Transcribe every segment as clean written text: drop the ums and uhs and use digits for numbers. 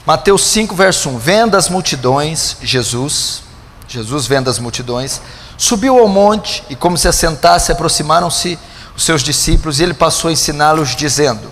Mateus 5, verso 1. Vendo as multidões, Jesus vendo as multidões, subiu ao monte e, como se assentasse, aproximaram-se os seus discípulos, e ele passou a ensiná-los, dizendo: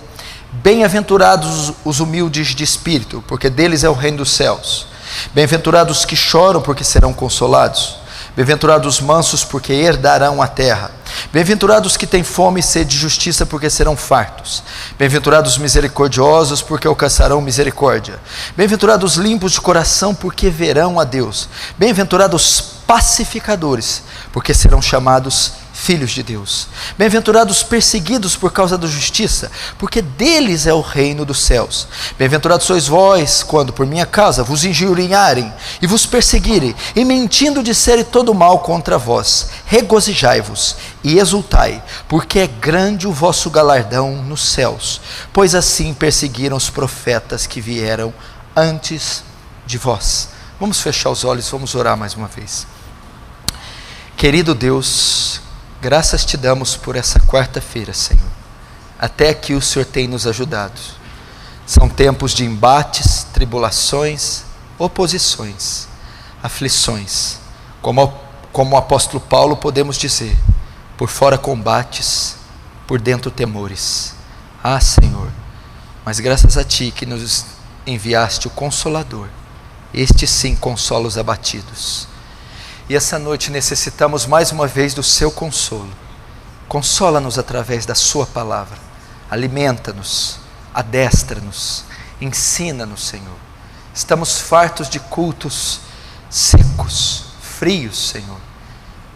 bem-aventurados os humildes de espírito, porque deles é o reino dos céus. Bem-aventurados os que choram, porque serão consolados. Bem-aventurados os mansos, porque herdarão a terra. Bem-aventurados os que têm fome e sede de justiça, porque serão fartos. Bem-aventurados os misericordiosos, porque alcançarão misericórdia. Bem-aventurados os limpos de coração, porque verão a Deus. Bem-aventurados os pacificadores, porque serão chamados filhos de Deus. Bem-aventurados os perseguidos por causa da justiça, porque deles é o reino dos céus. Bem-aventurados sois vós, quando por minha causa vos injuriarem e vos perseguirem, e mentindo disserem todo mal contra vós. Regozijai-vos e exultai, porque é grande o vosso galardão nos céus, pois assim perseguiram os profetas que vieram antes de vós. Vamos fechar os olhos, vamos orar mais uma vez. Querido Deus, graças te damos por essa quarta-feira, Senhor. Até aqui o Senhor tem nos ajudado. São tempos de embates, tribulações, oposições, aflições. Como o apóstolo Paulo podemos dizer: por fora combates, por dentro temores. Ah, Senhor, mas graças a Ti que nos enviaste o Consolador. Este sim consola os abatidos. E essa noite necessitamos mais uma vez do seu consolo. Consola-nos através da sua palavra. Alimenta-nos, adestra-nos, ensina-nos, Senhor. Estamos fartos de cultos secos, frios, Senhor,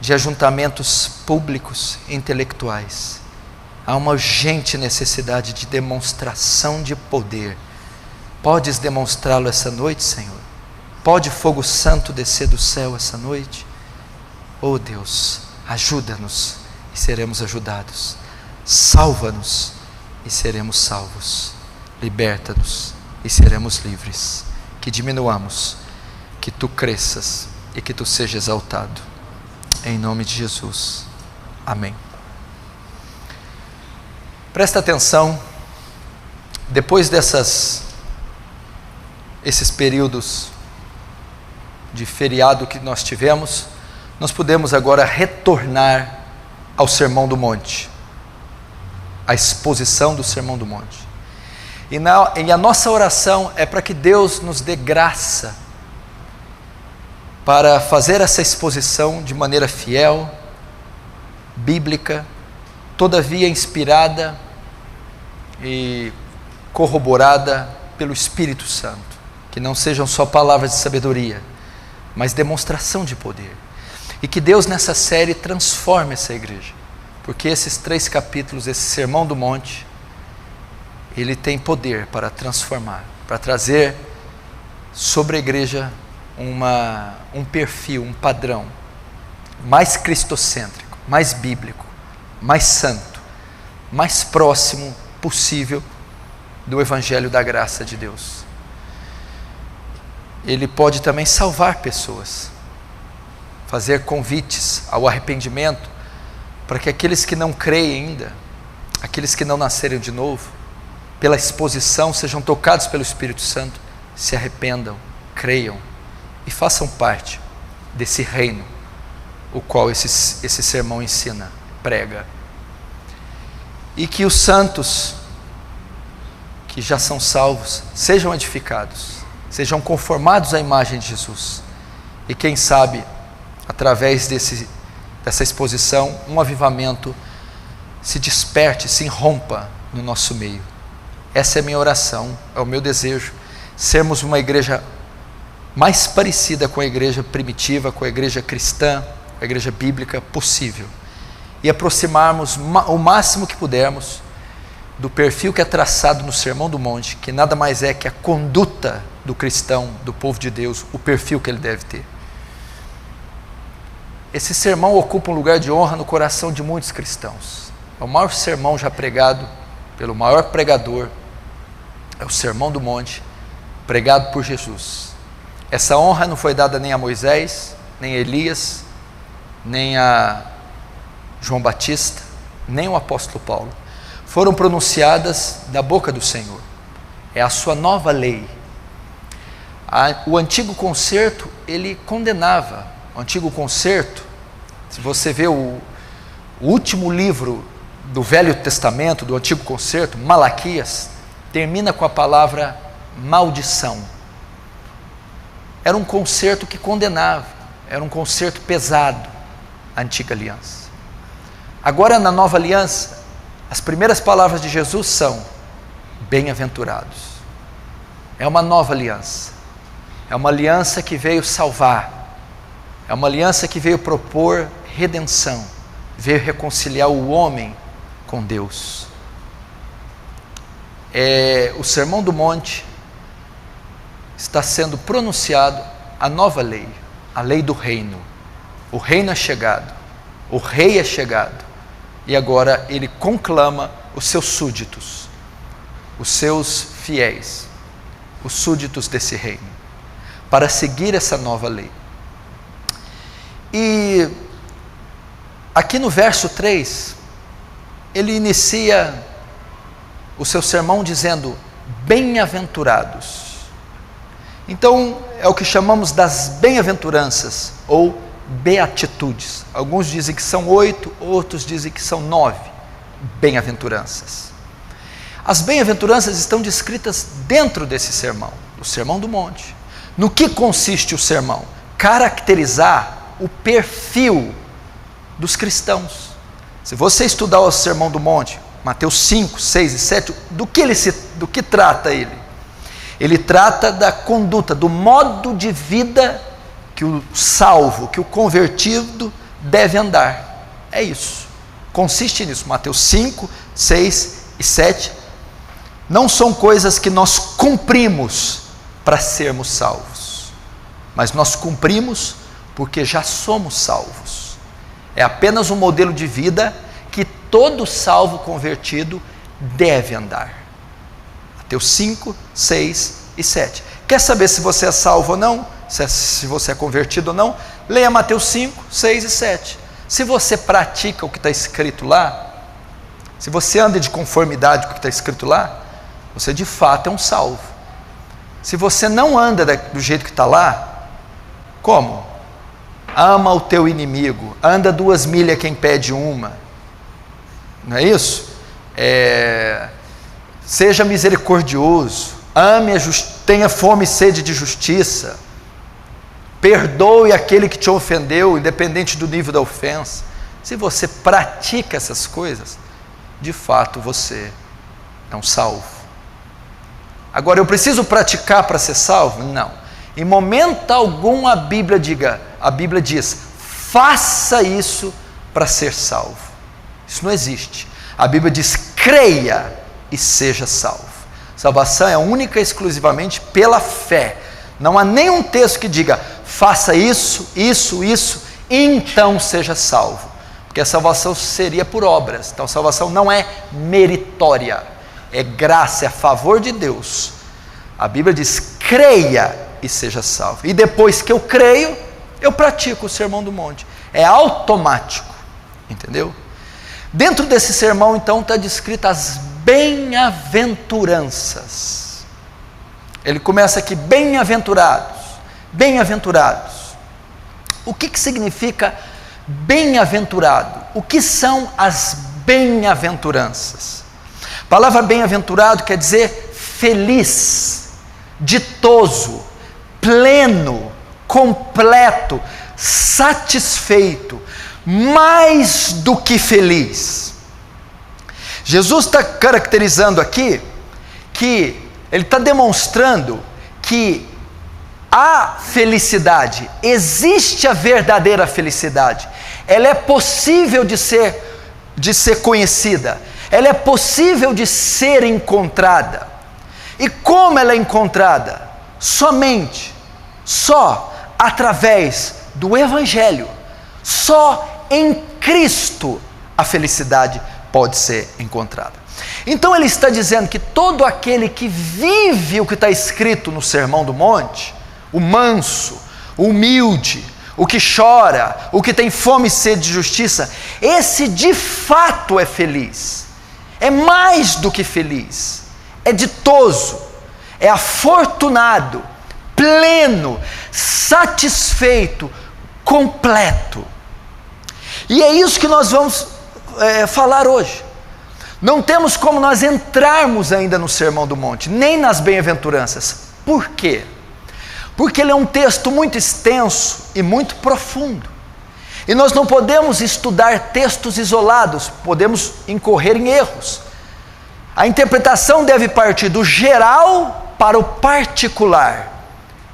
de ajuntamentos públicos e intelectuais. Há uma urgente necessidade de demonstração de poder. Podes demonstrá-lo essa noite, Senhor? Pode fogo santo descer do céu essa noite? Oh Deus, ajuda-nos e seremos ajudados. Salva-nos e seremos salvos. Liberta-nos e seremos livres. Que diminuamos, que Tu cresças e que Tu seja exaltado. Em nome de Jesus. Amém. Presta atenção. Depois esses períodos de feriado que nós tivemos, nós podemos agora retornar ao Sermão do Monte, à exposição do Sermão do Monte. E a nossa oração é para que Deus nos dê graça para fazer essa exposição de maneira fiel, bíblica, todavia inspirada e corroborada pelo Espírito Santo, que não sejam só palavras de sabedoria, mas demonstração de poder. E que Deus nessa série transforme essa igreja, porque esses 3 capítulos, esse Sermão do Monte, ele tem poder para transformar, para trazer sobre a igreja um perfil, um padrão mais cristocêntrico, mais bíblico, mais santo, mais próximo possível do Evangelho da graça de Deus. Ele pode também salvar pessoas, fazer convites ao arrependimento, para que aqueles que não creem ainda, aqueles que não nasceram de novo, pela exposição sejam tocados pelo Espírito Santo, se arrependam, creiam e façam parte desse reino, o qual esse sermão ensina, prega. E que os santos que já são salvos sejam edificados, sejam conformados à imagem de Jesus. E quem sabe, através dessa exposição, um avivamento se desperte, se irrompa no nosso meio. Essa é a minha oração, é o meu desejo, sermos uma igreja mais parecida com a igreja primitiva, com a igreja cristã, com a igreja bíblica possível. E aproximarmos o máximo que pudermos do perfil que é traçado no Sermão do Monte, que nada mais é que a conduta do cristão, do povo de Deus, o perfil que ele deve ter. Esse sermão ocupa um lugar de honra no coração de muitos cristãos. É o maior sermão já pregado pelo maior pregador, é o Sermão do Monte, pregado por Jesus. Essa honra não foi dada nem a Moisés, nem a Elias, nem a João Batista, nem o apóstolo Paulo. Foram pronunciadas da boca do Senhor. É a sua nova lei, O antigo concerto, ele condenava. O antigo concerto, se você vê o último livro do Velho Testamento, do antigo concerto, Malaquias, termina com a palavra maldição. Era um concerto que condenava, era um concerto pesado, a antiga aliança. Agora, na nova aliança, as primeiras palavras de Jesus são: bem-aventurados. É uma nova aliança, é uma aliança que veio salvar, é uma aliança que veio propor redenção, veio reconciliar o homem com Deus. O Sermão do Monte está sendo pronunciado a nova lei, a lei do reino. O reino é chegado, o rei é chegado, e agora ele conclama os seus súditos, os seus fiéis, os súditos desse reino, para seguir essa nova lei. E aqui no verso 3, ele inicia o seu sermão dizendo: bem-aventurados. Então, é o que chamamos das bem-aventuranças, ou beatitudes. Alguns dizem que são 8, outros dizem que são 9 bem-aventuranças. As bem-aventuranças estão descritas dentro desse sermão, o Sermão do Monte. No que consiste o sermão? Caracterizar o perfil dos cristãos. Se você estudar o Sermão do Monte, Mateus 5, 6 e 7, do que trata ele? Ele trata da conduta, do modo de vida que o salvo, que o convertido deve andar. É isso, consiste nisso. Mateus 5, 6 e 7 não são coisas que nós cumprimos para sermos salvos, mas nós cumprimos porque já somos salvos. É apenas um modelo de vida que todo salvo convertido deve andar. Mateus 5, 6 e 7. Quer saber se você é salvo ou não? Se você é convertido ou não? Leia Mateus 5, 6 e 7. Se você pratica o que está escrito lá, se você anda de conformidade com o que está escrito lá, você de fato é um salvo. Se você não anda do jeito que está lá, como? Ama o teu inimigo, anda 2 milhas quem pede uma, não é isso? Seja misericordioso, ame tenha fome e sede de justiça, perdoe aquele que te ofendeu, independente do nível da ofensa. Se você pratica essas coisas, de fato você é um salvo. Agora, eu preciso praticar para ser salvo? Não. Em momento algum a Bíblia diz, faça isso para ser salvo. Isso não existe. A Bíblia diz, creia e seja salvo. Salvação é única e exclusivamente pela fé. Não há nenhum texto que diga, faça isso, então seja salvo. Porque a salvação seria por obras. Então a salvação não é meritória, é graça, é a favor de Deus. A Bíblia diz, creia e seja salvo. E depois que eu creio, eu pratico o Sermão do Monte. É automático, entendeu? Dentro desse sermão, então, está descrita as bem-aventuranças. Ele começa aqui, bem-aventurados, bem-aventurados. O que significa bem-aventurado? O que são as bem-aventuranças? A palavra bem-aventurado quer dizer feliz, ditoso, pleno, completo, satisfeito, mais do que feliz. Jesus está caracterizando aqui que ele está demonstrando que a felicidade, existe a verdadeira felicidade, ela é possível de ser conhecida, ela é possível de ser encontrada. E como ela é encontrada? Só através do Evangelho. Só em Cristo a felicidade pode ser encontrada. Então ele está dizendo que todo aquele que vive o que está escrito no Sermão do Monte, o manso, o humilde, o que chora, o que tem fome e sede de justiça, esse de fato é feliz, é mais do que feliz, é ditoso, é afortunado, pleno, satisfeito, completo. E é isso que nós vamos falar hoje. Não temos como nós entrarmos ainda no Sermão do Monte, nem nas bem-aventuranças. Por quê? Porque ele é um texto muito extenso e muito profundo. E nós não podemos estudar textos isolados, podemos incorrer em erros. A interpretação deve partir do geral para o particular,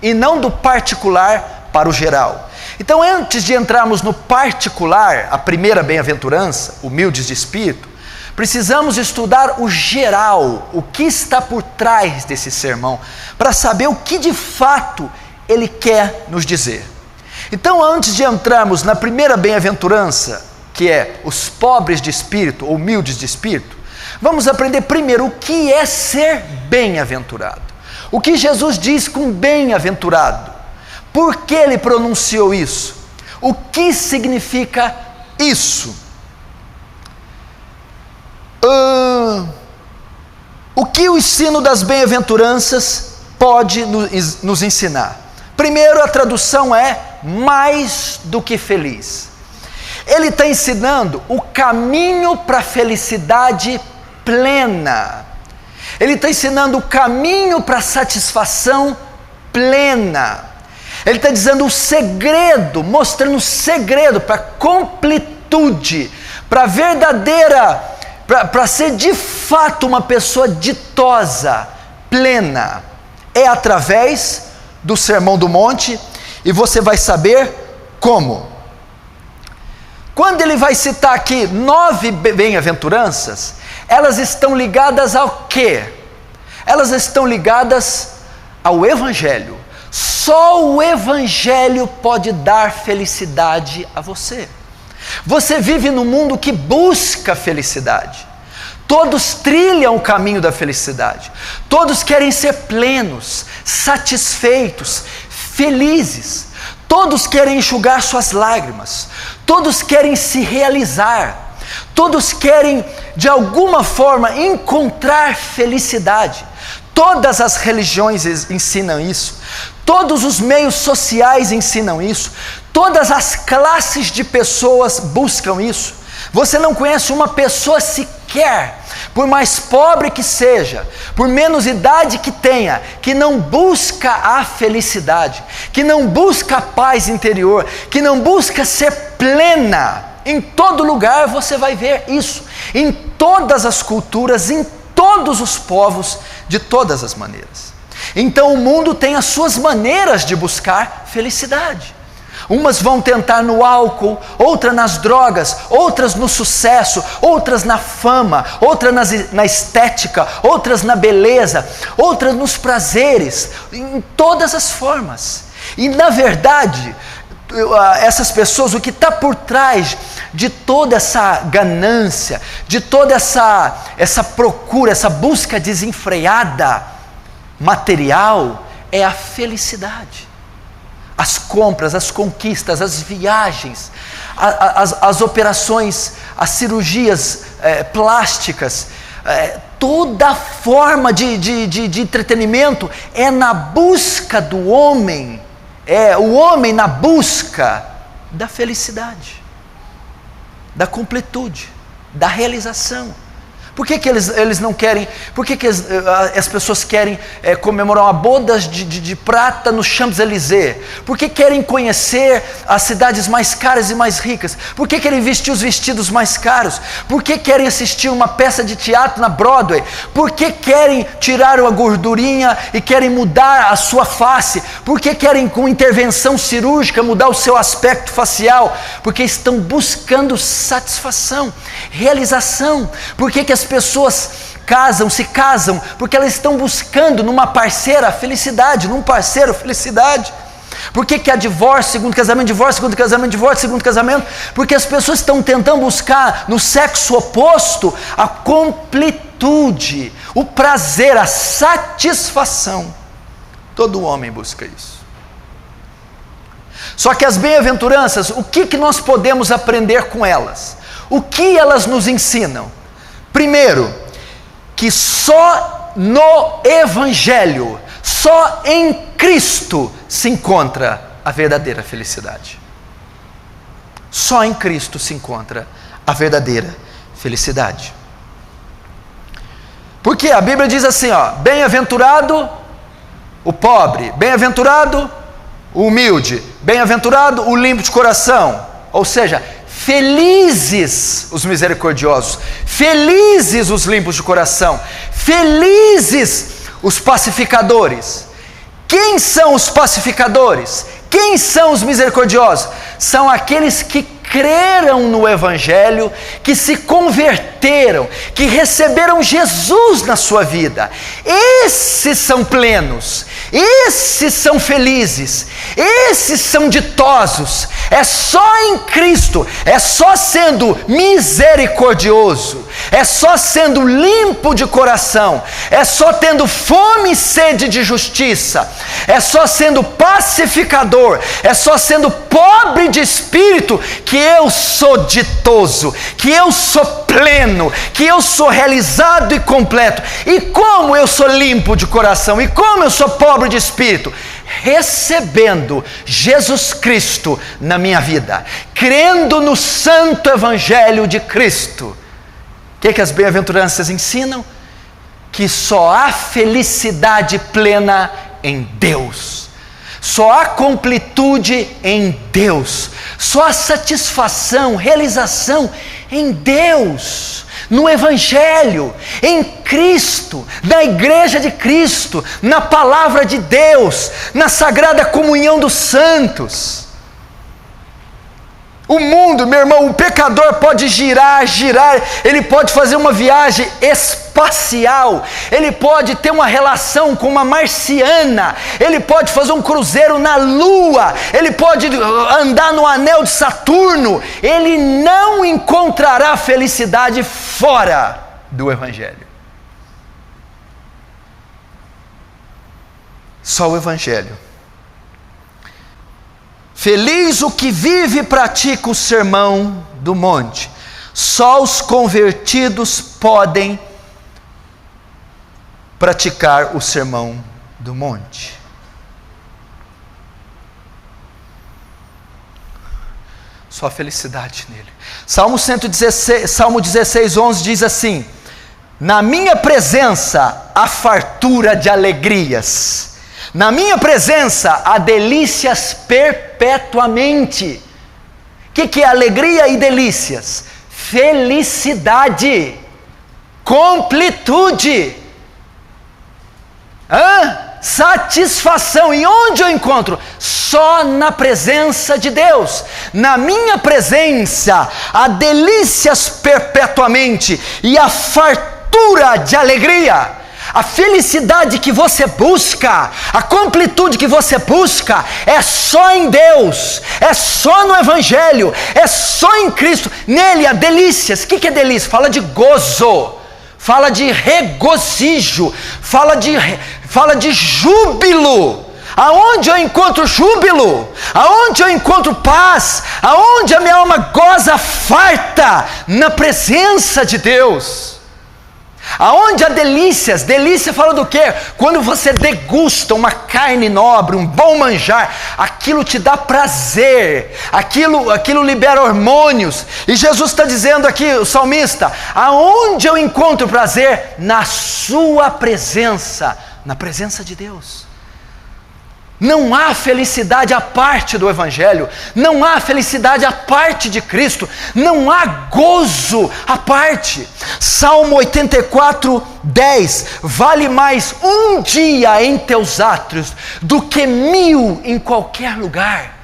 e não do particular para o geral. Então, antes de entrarmos no particular, a primeira bem-aventurança, humildes de espírito, precisamos estudar o geral, o que está por trás desse sermão, para saber o que de fato ele quer nos dizer. Então, antes de entrarmos na primeira bem-aventurança, que é os pobres de espírito, ou humildes de espírito, vamos aprender primeiro o que é ser bem-aventurado. O que Jesus diz com bem-aventurado? Por que ele pronunciou isso? O que significa isso? O que o ensino das bem-aventuranças pode nos ensinar? Primeiro, a tradução é mais do que feliz. Ele está ensinando o caminho para a felicidade plena. Ele está ensinando o caminho para a satisfação plena. Ele está dizendo o segredo, mostrando o segredo para a completude, para a verdadeira, para ser de fato uma pessoa ditosa, plena. É através do Sermão do Monte, e você vai saber como. Quando ele vai citar aqui 9 bem-aventuranças, elas estão ligadas ao quê? Elas estão ligadas ao Evangelho. Só o Evangelho pode dar felicidade a você. Você vive num mundo que busca felicidade. Todos trilham o caminho da felicidade. Todos querem ser plenos, satisfeitos, felizes. Todos querem enxugar suas lágrimas. Todos querem se realizar. Todos querem, de alguma forma, encontrar felicidade. Todas as religiões ensinam isso. Todos os meios sociais ensinam isso. Todas as classes de pessoas buscam isso. Você não conhece uma pessoa sequer, por mais pobre que seja, por menos idade que tenha, que não busca a felicidade, que não busca a paz interior, que não busca ser plena. Em todo lugar você vai ver isso, em todas as culturas, em todos os povos, de todas as maneiras. Então o mundo tem as suas maneiras de buscar felicidade. Umas vão tentar no álcool, outras nas drogas, outras no sucesso, outras na fama, outras na estética, outras na beleza, outras nos prazeres, em todas as formas. E na verdade, essas pessoas, o que está por trás de toda essa ganância, de toda essa procura, essa busca desenfreada material, é a felicidade. As compras, as conquistas, as viagens, as operações, as cirurgias plásticas, toda forma de entretenimento é na busca do homem, é o homem na busca da felicidade, da completude, da realização. Por que eles não querem, por que as pessoas querem comemorar uma boda de prata no Champs-Élysées? Por que querem conhecer as cidades mais caras e mais ricas? Por que querem vestir os vestidos mais caros? Por que querem assistir uma peça de teatro na Broadway? Por que querem tirar uma gordurinha e querem mudar a sua face? Por que querem com intervenção cirúrgica mudar o seu aspecto facial? Porque estão buscando satisfação, realização. Por que as pessoas se casam? Porque elas estão buscando numa parceira felicidade, num parceiro felicidade. Por que há divórcio, segundo casamento, divórcio, segundo casamento, divórcio, segundo casamento? Porque as pessoas estão tentando buscar no sexo oposto a completude, o prazer, a satisfação. Todo homem busca isso. Só que as bem-aventuranças, o que nós podemos aprender com elas? O que elas nos ensinam? Primeiro, que só no Evangelho, só em Cristo se encontra a verdadeira felicidade. Só em Cristo se encontra a verdadeira felicidade. Porque a Bíblia diz assim, bem-aventurado o pobre, bem-aventurado o humilde, bem-aventurado o limpo de coração. Ou seja, felizes os misericordiosos, felizes os limpos de coração, felizes os pacificadores. Quem são os pacificadores? Quem são os misericordiosos? São aqueles que creram no Evangelho, que se converteram, que receberam Jesus na sua vida. Esses são plenos, esses são felizes, esses são ditosos. É só em Cristo, é só sendo misericordioso, é só sendo limpo de coração, é só tendo fome e sede de justiça, é só sendo pacificador, é só sendo pobre de espírito que eu sou ditoso, que eu sou pleno, que eu sou realizado e completo. E como eu sou limpo de coração, e como eu sou pobre de espírito? Recebendo Jesus Cristo na minha vida, crendo no santo Evangelho de Cristo. O que as bem-aventuranças ensinam? Que só há felicidade plena em Deus, só há completude em Deus, só há satisfação, realização em Deus, no Evangelho, em Cristo, na Igreja de Cristo, na Palavra de Deus, na Sagrada Comunhão dos Santos. O mundo, meu irmão, o pecador pode girar, ele pode fazer uma viagem espacial, ele pode ter uma relação com uma marciana, ele pode fazer um cruzeiro na Lua, ele pode andar no anel de Saturno, ele não encontrará felicidade fora do Evangelho. Só o Evangelho. Feliz o que vive e pratica o sermão do monte. Só os convertidos podem praticar o sermão do monte. Só felicidade nele. Salmo 16, 11 diz assim: na minha presença há fartura de alegrias, na minha presença há delícias perpetuamente. O que é alegria e delícias? Felicidade, completude, satisfação. E onde eu encontro? Só na presença de Deus. Na minha presença há delícias perpetuamente e a fartura de alegria. A felicidade que você busca, a completude que você busca, é só em Deus, é só no Evangelho, é só em Cristo. Nele há delícias. O que é delícia? Fala de gozo, fala de regozijo, fala de júbilo. Aonde eu encontro júbilo? Aonde eu encontro paz? Aonde a minha alma goza farta? Na presença de Deus. Aonde há delícias? Delícia fala do quê? Quando você degusta uma carne nobre, um bom manjar, aquilo te dá prazer, aquilo libera hormônios. E Jesus está dizendo aqui, o salmista: aonde eu encontro prazer? Na sua presença, na presença de Deus. Não há felicidade à parte do Evangelho, não há felicidade à parte de Cristo, não há gozo à parte. Salmo 84, 10: vale mais um dia em teus átrios do que 1000 em qualquer lugar.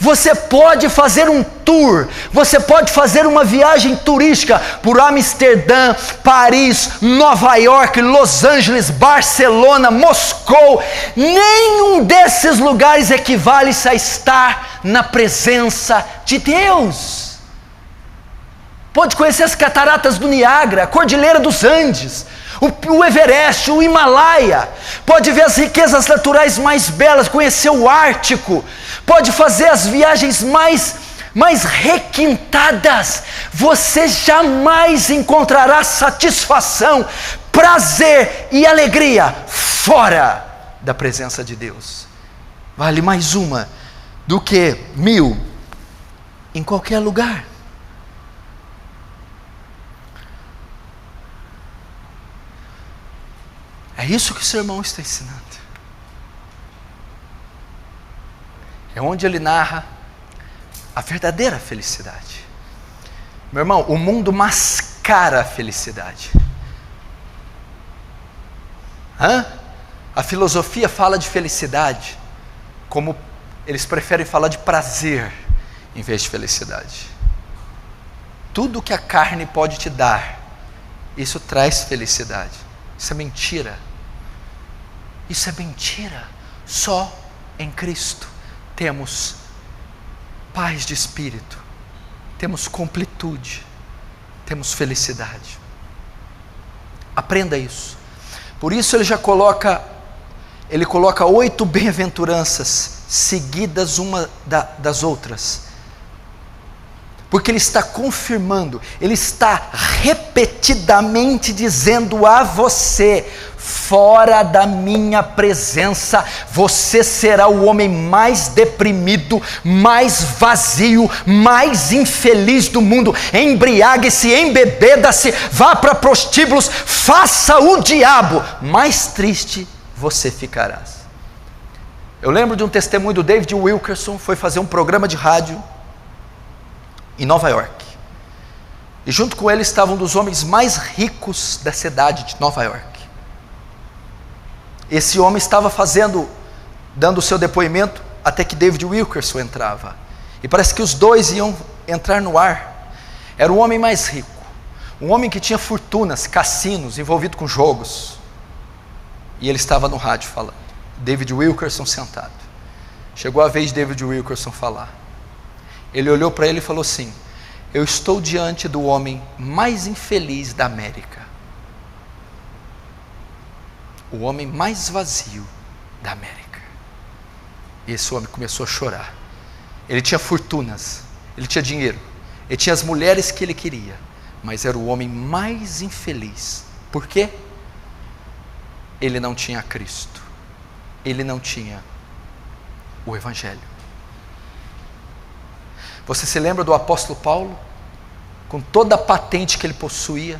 Você pode fazer um tour, você pode fazer uma viagem turística por Amsterdã, Paris, Nova York, Los Angeles, Barcelona, Moscou. Nenhum desses lugares equivale a estar na presença de Deus. Pode conhecer as cataratas do Niágara, a Cordilheira dos Andes, o Everest, o Himalaia, pode ver as riquezas naturais mais belas, conhecer o Ártico, pode fazer as viagens mais requintadas. Você jamais encontrará satisfação, prazer e alegria fora da presença de Deus. Vale mais uma do que 1000 em qualquer lugar. É isso que o sermão está ensinando. É onde ele narra a verdadeira felicidade. Meu irmão, o mundo mascara a felicidade. A filosofia fala de felicidade, como eles preferem falar de prazer em vez de felicidade. Tudo que a carne pode te dar, isso traz felicidade. Isso é mentira. Isso é mentira. Só em Cristo temos paz de espírito, temos completude, temos felicidade. Aprenda isso. Por isso ele coloca 8 bem-aventuranças seguidas uma das outras, porque ele está confirmando, ele está repetidamente dizendo a você: fora da minha presença, você será o homem mais deprimido, mais vazio, mais infeliz do mundo. Embriague-se, embebeda-se, vá para prostíbulos, faça o diabo, mais triste você ficarás. Eu lembro de um testemunho do David Wilkerson, foi fazer um programa de rádio em Nova York, e junto com ele estava um dos homens mais ricos da cidade de Nova York. Esse homem estava dando o seu depoimento, até que David Wilkerson entrava, e parece que os dois iam entrar no ar. Era o homem mais rico, um homem que tinha fortunas, cassinos, envolvido com jogos, e ele estava no rádio falando. David Wilkerson sentado. Chegou a vez de David Wilkerson falar. Ele olhou para ele e falou assim: eu estou diante do homem mais infeliz da América, o homem mais vazio da América. E esse homem começou a chorar. Ele tinha fortunas, ele tinha dinheiro, ele tinha as mulheres que ele queria, mas era o homem mais infeliz. Por quê? Ele não tinha Cristo, ele não tinha o Evangelho. Você se lembra do apóstolo Paulo? Com toda a patente que ele possuía,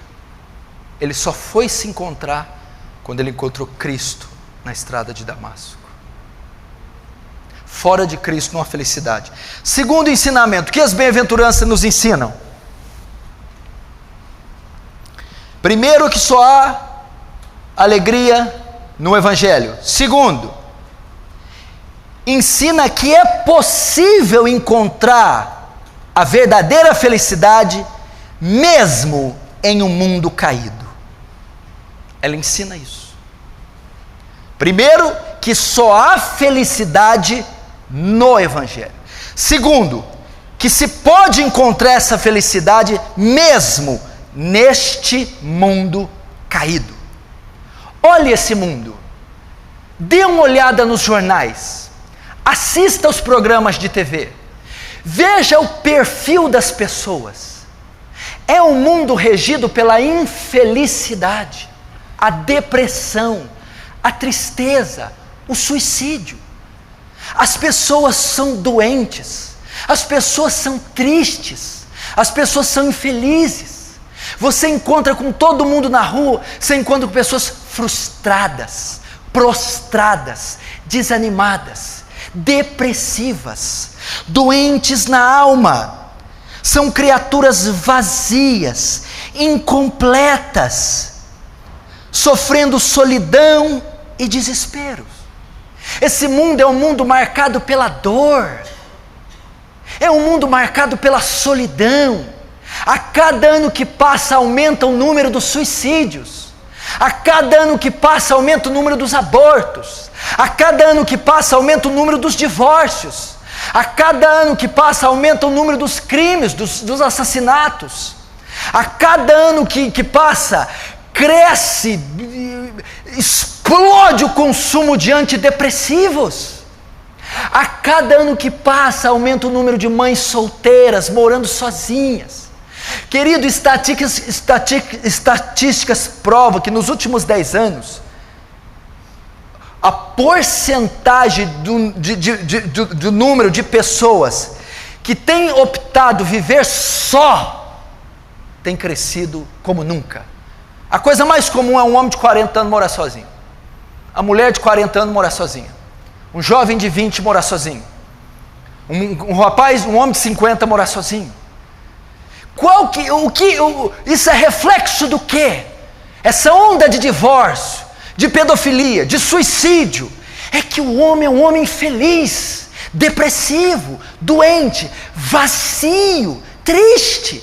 ele só foi se encontrar quando ele encontrou Cristo na estrada de Damasco. Fora de Cristo não há felicidade. Segundo ensinamento, que as bem-aventuranças nos ensinam? Primeiro, que só há alegria no Evangelho. Segundo, ensina que é possível encontrar a verdadeira felicidade mesmo em um mundo caído. Ela ensina isso. Primeiro, que só há felicidade no Evangelho. Segundo, que se pode encontrar essa felicidade mesmo neste mundo caído. Olhe esse mundo, dê uma olhada nos jornais, assista aos programas de TV, veja o perfil das pessoas. É um mundo regido pela infelicidade, a depressão, a tristeza, o suicídio. As pessoas são doentes, as pessoas são tristes, as pessoas são infelizes. Você encontra com todo mundo na rua, você encontra com pessoas frustradas, prostradas, desanimadas, depressivas, doentes na alma. São criaturas vazias, incompletas, sofrendo solidão e desespero. Esse mundo é um mundo marcado pela dor, é um mundo marcado pela solidão. A cada ano que passa aumenta o número dos suicídios, a cada ano que passa aumenta o número dos abortos, a cada ano que passa aumenta o número dos divórcios, a cada ano que passa aumenta o número dos crimes, dos assassinatos, a cada ano que passa cresce, explode o consumo de antidepressivos. A cada ano que passa aumenta o número de mães solteiras morando sozinhas. Querido, estatísticas provam que nos últimos 10 anos a porcentagem do número de pessoas que têm optado viver só tem crescido como nunca. A coisa mais comum é um homem de 40 anos morar sozinho, a mulher de 40 anos morar sozinha, um jovem de 20 morar sozinho, um rapaz, um homem de 50 morar sozinho. Isso é reflexo do quê? Essa onda de divórcio, de pedofilia, de suicídio, é que o homem é um homem infeliz, depressivo, doente, vazio, triste.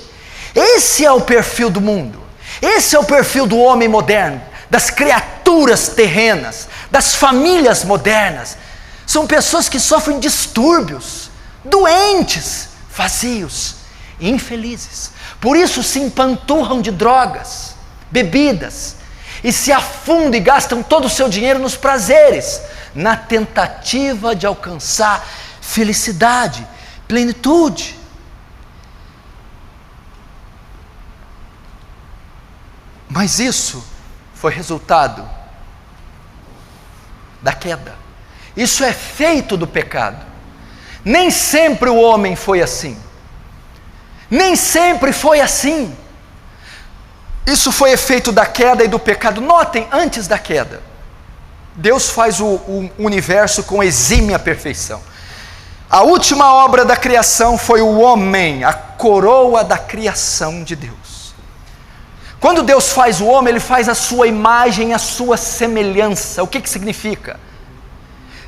Esse é o perfil do mundo, esse é o perfil do homem moderno, das criaturas terrenas, das famílias modernas. São pessoas que sofrem distúrbios, doentes, vazios, infelizes. Por isso se empanturram de drogas, bebidas, e se afundam e gastam todo o seu dinheiro nos prazeres, na tentativa de alcançar felicidade, plenitude. Mas isso foi resultado da queda. Isso é feito do pecado. Nem sempre o homem foi assim. Nem sempre foi assim. Isso foi efeito da queda e do pecado. Notem, antes da queda, Deus faz o universo com exímia perfeição. A última obra da criação foi o homem, a coroa da criação de Deus. Quando Deus faz o homem, Ele faz a sua imagem, a sua semelhança. O que significa?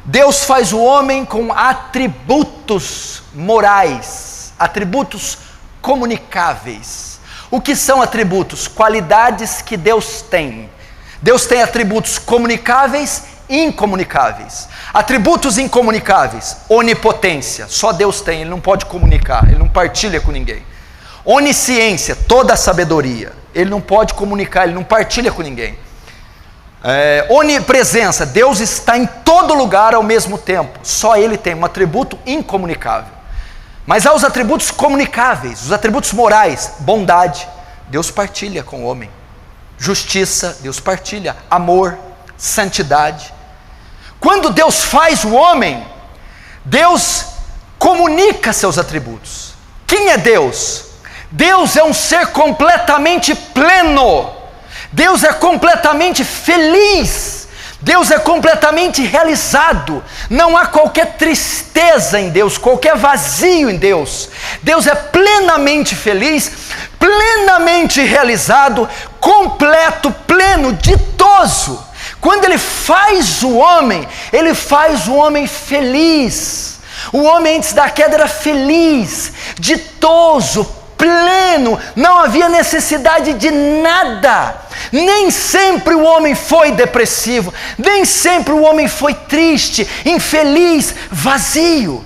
Deus faz o homem com atributos morais, atributos comunicáveis. O que são atributos? Qualidades que Deus tem. Deus tem atributos comunicáveis e incomunicáveis. Atributos incomunicáveis: onipotência, só Deus tem, Ele não pode comunicar, Ele não partilha com ninguém. Onisciência, toda a sabedoria, Ele não pode comunicar, Ele não partilha com ninguém. Onipresença, Deus está em todo lugar ao mesmo tempo, só Ele tem um atributo incomunicável. Mas há os atributos comunicáveis, os atributos morais: bondade, Deus partilha com o homem. Justiça, Deus partilha. Amor, santidade. Quando Deus faz o homem, Deus comunica seus atributos. Quem é Deus? Deus é um ser completamente pleno. Deus é completamente feliz. Deus é completamente realizado. Não há qualquer tristeza em Deus, qualquer vazio em Deus. Deus é plenamente feliz, plenamente realizado, completo, pleno, ditoso. Quando Ele faz o homem, Ele faz o homem feliz. O homem antes da queda era feliz, ditoso, pleno, não havia necessidade de nada. Nem sempre o homem foi depressivo, nem sempre o homem foi triste, infeliz, vazio.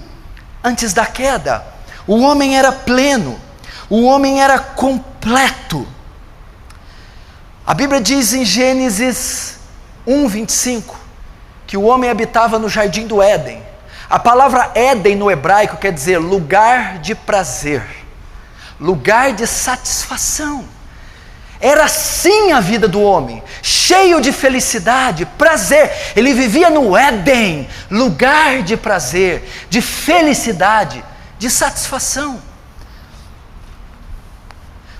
Antes da queda, o homem era pleno, o homem era completo. A Bíblia diz em Gênesis 1:25 que o homem habitava no jardim do Éden. A palavra Éden no hebraico quer dizer lugar de prazer, lugar de satisfação. Era assim a vida do homem, cheio de felicidade, prazer. Ele vivia no Éden, lugar de prazer, de felicidade, de satisfação.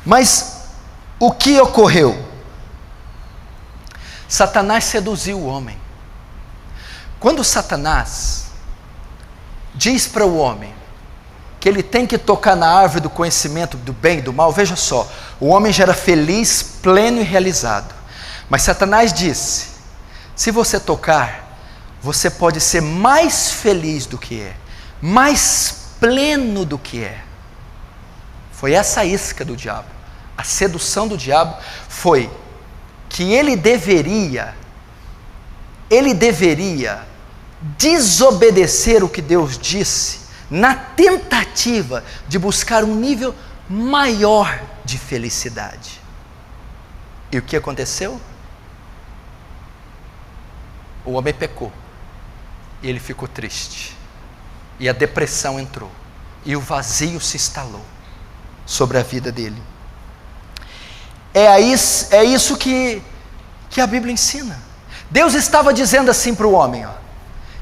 Mas o que ocorreu? Satanás seduziu o homem. Quando Satanás diz para o homem que ele tem que tocar na árvore do conhecimento do bem e do mal, veja só, o homem já era feliz, pleno e realizado. Mas Satanás disse: se você tocar, você pode ser mais feliz do que é, mais pleno do que é. Foi essa a isca do diabo. A sedução do diabo foi que ele deveria desobedecer o que Deus disse, na tentativa de buscar um nível maior de felicidade. E o que aconteceu? O homem pecou, e ele ficou triste, e a depressão entrou, e o vazio se instalou sobre a vida dele. É isso que a Bíblia ensina. Deus estava dizendo assim para o homem, ó,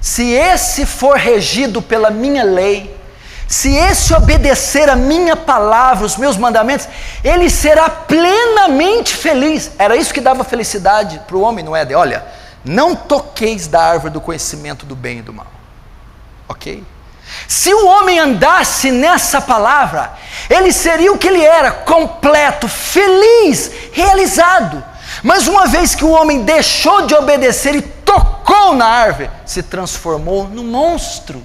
se esse for regido pela minha lei, se esse obedecer a minha palavra, os meus mandamentos, ele será plenamente feliz. Era isso que dava felicidade para o homem no Éden. Olha, não toqueis da árvore do conhecimento do bem e do mal. Ok? Se o homem andasse nessa palavra, ele seria o que ele era, completo, feliz, realizado. Mas uma vez que o homem deixou de obedecer e tocou na árvore, se transformou num monstro.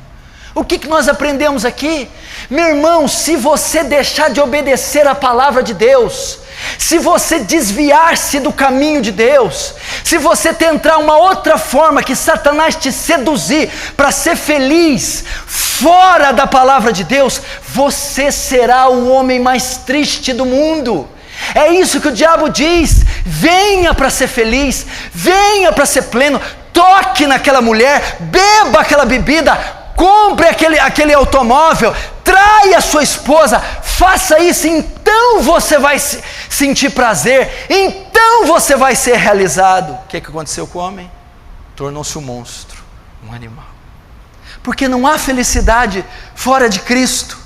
O que nós aprendemos aqui? Meu irmão, se você deixar de obedecer a palavra de Deus, se você desviar-se do caminho de Deus, se você tentar uma outra forma que Satanás te seduzir para ser feliz fora da palavra de Deus, você será o homem mais triste do mundo. É isso que o diabo diz: venha para ser feliz, venha para ser pleno, toque naquela mulher, beba aquela bebida, compre aquele automóvel, traia a sua esposa, faça isso, então você vai sentir prazer, então você vai ser realizado. O que aconteceu com o homem? Tornou-se um monstro, um animal. Porque não há felicidade fora de Cristo,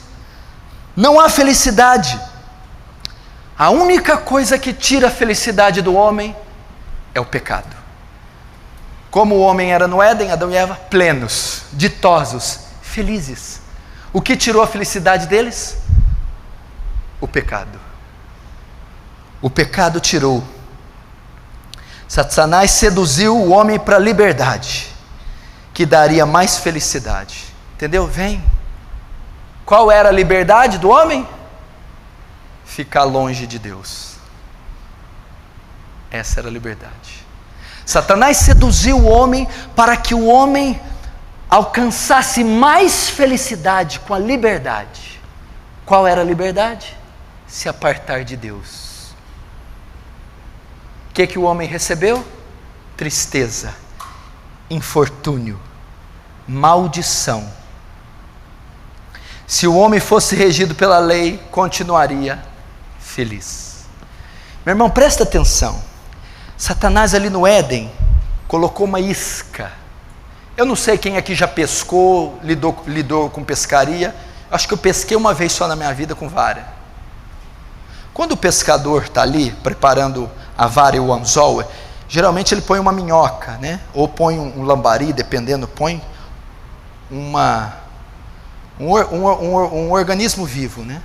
não há felicidade. A única coisa que tira a felicidade do homem é o pecado. Como o homem era no Éden, Adão e Eva, plenos, ditosos, felizes. O que tirou a felicidade deles? O pecado. O pecado tirou. Satanás seduziu o homem para a liberdade, que daria mais felicidade. Entendeu? Vem. Qual era a liberdade do homem? Ficar longe de Deus. Essa era a liberdade. Satanás seduziu o homem para que o homem alcançasse mais felicidade com a liberdade. Qual era a liberdade? Se apartar de Deus. O que o homem recebeu? Tristeza, infortúnio, maldição. Se o homem fosse regido pela lei, continuaria feliz. Meu irmão, presta atenção. Satanás ali no Éden colocou uma isca. Eu não sei quem aqui já pescou, lidou com pescaria. Acho que eu pesquei uma vez só na minha vida com vara. Quando o pescador está ali preparando a vara e o anzol, geralmente ele põe uma minhoca, né? Ou põe um lambari, dependendo, põe um organismo vivo, né?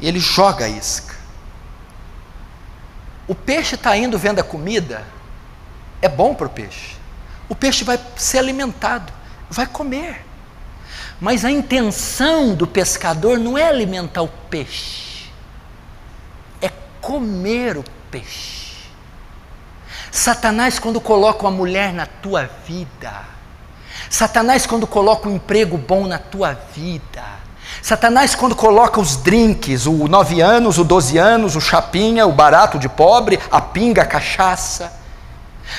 E ele joga a isca. O peixe está indo vendo a comida, é bom para o peixe. O peixe vai ser alimentado, vai comer. Mas a intenção do pescador não é alimentar o peixe, é comer o peixe. Satanás, quando coloca uma mulher na tua vida, Satanás, quando coloca um emprego bom na tua vida, Satanás, quando coloca os drinks, o 9 anos, o 12 anos, o chapinha, o barato de pobre, a pinga, a cachaça.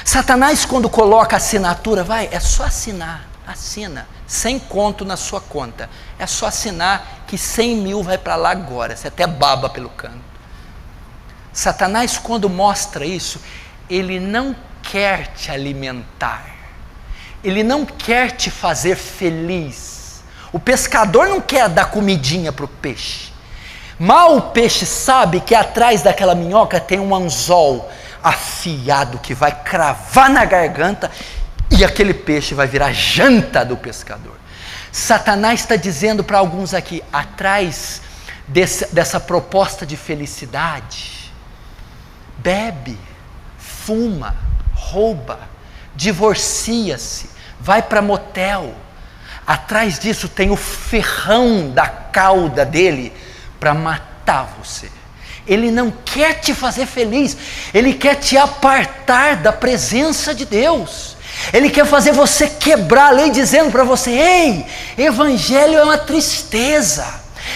Satanás, quando coloca a assinatura, é só assinar, assina, 100 conto na sua conta, é só assinar que 100 mil vai para lá agora, você até baba pelo canto. Satanás, quando mostra isso, ele não quer te alimentar, ele não quer te fazer feliz. O pescador não quer dar comidinha para o peixe. Mal o peixe sabe que atrás daquela minhoca tem um anzol afiado que vai cravar na garganta e aquele peixe vai virar janta do pescador. Satanás está dizendo para alguns aqui, atrás dessa proposta de felicidade, bebe, fuma, rouba, divorcia-se, vai para motel. Atrás disso tem o ferrão da cauda dele para matar você. Ele não quer te fazer feliz, ele quer te apartar da presença de Deus. Ele quer fazer você quebrar a lei, dizendo para você: ei, evangelho é uma tristeza,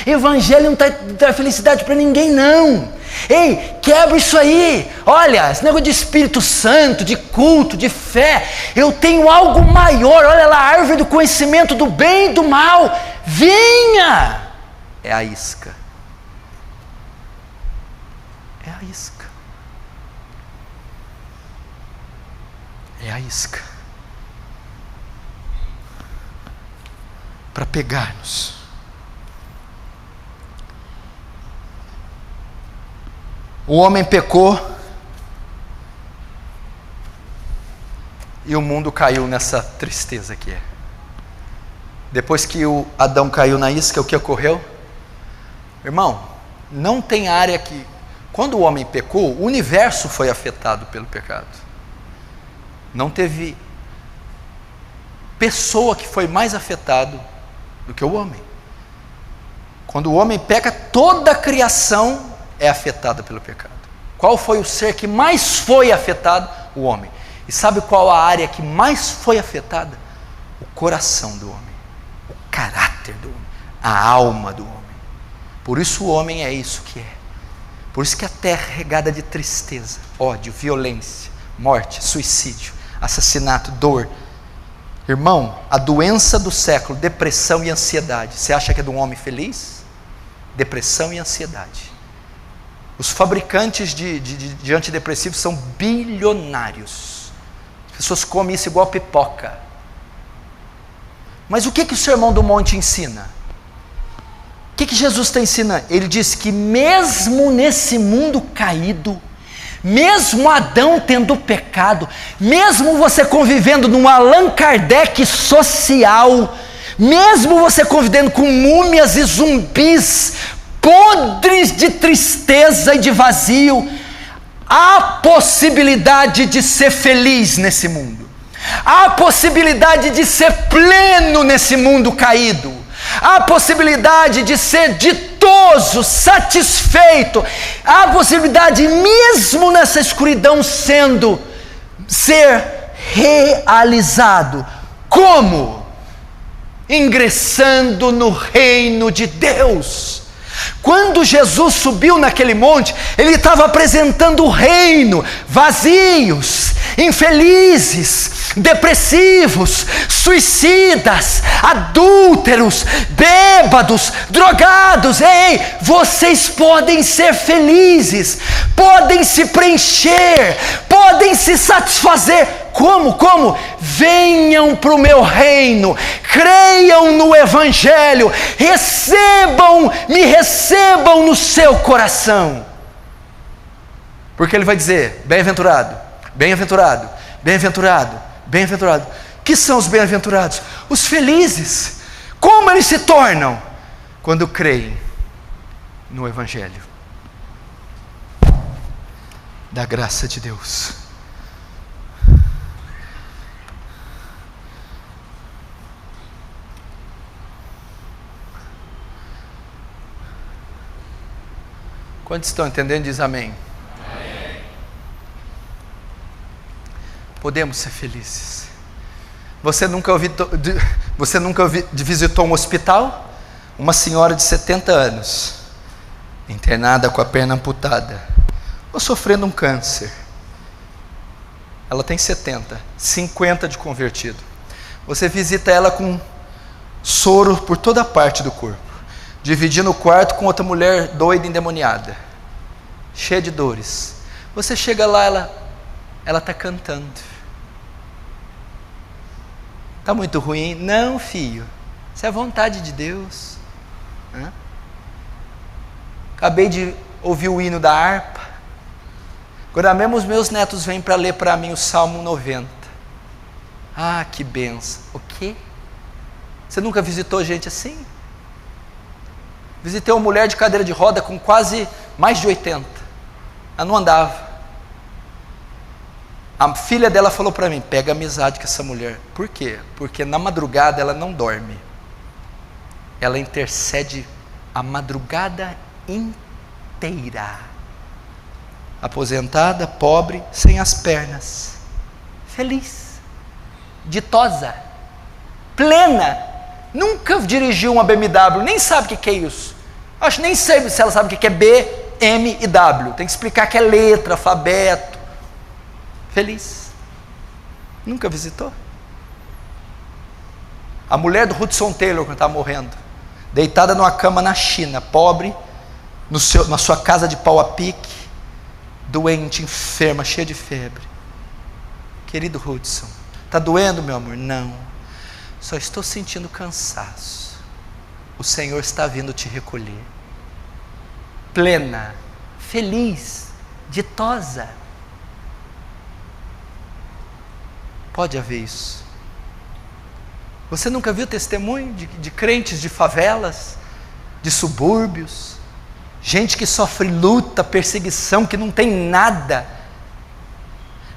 evangelho não traz felicidade para ninguém não. Ei, quebra isso aí. Olha, esse negócio de Espírito Santo, de culto, de fé, eu tenho algo maior. Olha lá, a árvore do conhecimento do bem e do mal, venha. É a isca. É a isca. É é a isca para pegar-nos. O homem pecou e o mundo caiu nessa tristeza que é. Depois que o Adão caiu na isca, o que ocorreu? Irmão, não tem área que... Quando o homem pecou, o universo foi afetado pelo pecado. Não teve pessoa que foi mais afetado do que o homem. Quando o homem peca, toda a criação é afetada pelo pecado. Qual foi o ser que mais foi afetado? O homem. E sabe qual a área que mais foi afetada? O coração do homem, o caráter do homem, a alma do homem. Por isso o homem é isso que é. Por isso que a terra é regada de tristeza, ódio, violência, morte, suicídio, assassinato, dor. Irmão, a doença do século, depressão e ansiedade. Você acha que é de um homem feliz? Depressão e ansiedade. Os fabricantes de antidepressivos são bilionários. As pessoas comem isso igual pipoca. Mas o que o Sermão do Monte ensina? O que Jesus está ensinando? Ele diz que mesmo nesse mundo caído, mesmo Adão tendo pecado, mesmo você convivendo num Allan Kardec social, mesmo você convivendo com múmias e zumbis, podres de tristeza e de vazio, há possibilidade de ser feliz nesse mundo, há possibilidade de ser pleno nesse mundo caído, há possibilidade de ser ditoso, satisfeito, há possibilidade mesmo nessa escuridão ser realizado. Como? Ingressando no reino de Deus. Quando Jesus subiu naquele monte, ele estava apresentando o reino. Vazios, infelizes, depressivos, suicidas, adúlteros, bêbados, drogados. Ei, vocês podem ser felizes, podem se preencher, podem se satisfazer. Como? Venham para o meu reino, creiam no Evangelho, me recebam no seu coração. Porque ele vai dizer: bem-aventurado, bem-aventurado, bem-aventurado, bem-aventurado. Que são os bem-aventurados? Os felizes. Como eles se tornam? Quando creem no Evangelho da graça de Deus. Quantos estão entendendo? Diz amém. Amém. Podemos ser felizes. Você nunca visitou um hospital? Uma senhora de 70 anos, internada com a perna amputada, ou sofrendo um câncer. Ela tem 70, 50 de convertido. Você visita ela com soro por toda a parte do corpo, dividindo o quarto com outra mulher doida, endemoniada, cheia de dores. Você chega lá, ela está cantando. Está muito ruim? Não, filho, isso é a vontade de Deus. Acabei de ouvir o hino da harpa. Agora mesmo os meus netos vêm para ler para mim o Salmo 90. Ah, que benção. O quê? Você nunca visitou gente assim? Visitei uma mulher de cadeira de roda com quase mais de 80. Ela não andava. A filha dela falou para mim: pega amizade com essa mulher. Por quê? Porque na madrugada ela não dorme. Ela intercede a madrugada inteira. Aposentada, pobre, sem as pernas, feliz, ditosa, plena. Nunca dirigiu uma BMW, nem sabe o que é isso. Acho nem sei se ela sabe o que é B, M e W. Tem que explicar que é letra, alfabeto. Feliz. Nunca visitou? A mulher do Hudson Taylor, quando estava morrendo, deitada numa cama na China, pobre, na sua casa de pau a pique, doente, enferma, cheia de febre. Querido Hudson, está doendo, meu amor? Não, só estou sentindo cansaço. O Senhor está vindo te recolher. Plena, feliz, ditosa. Pode haver isso. Você nunca viu testemunho de crentes de favelas, de subúrbios, gente que sofre luta, perseguição, que não tem nada?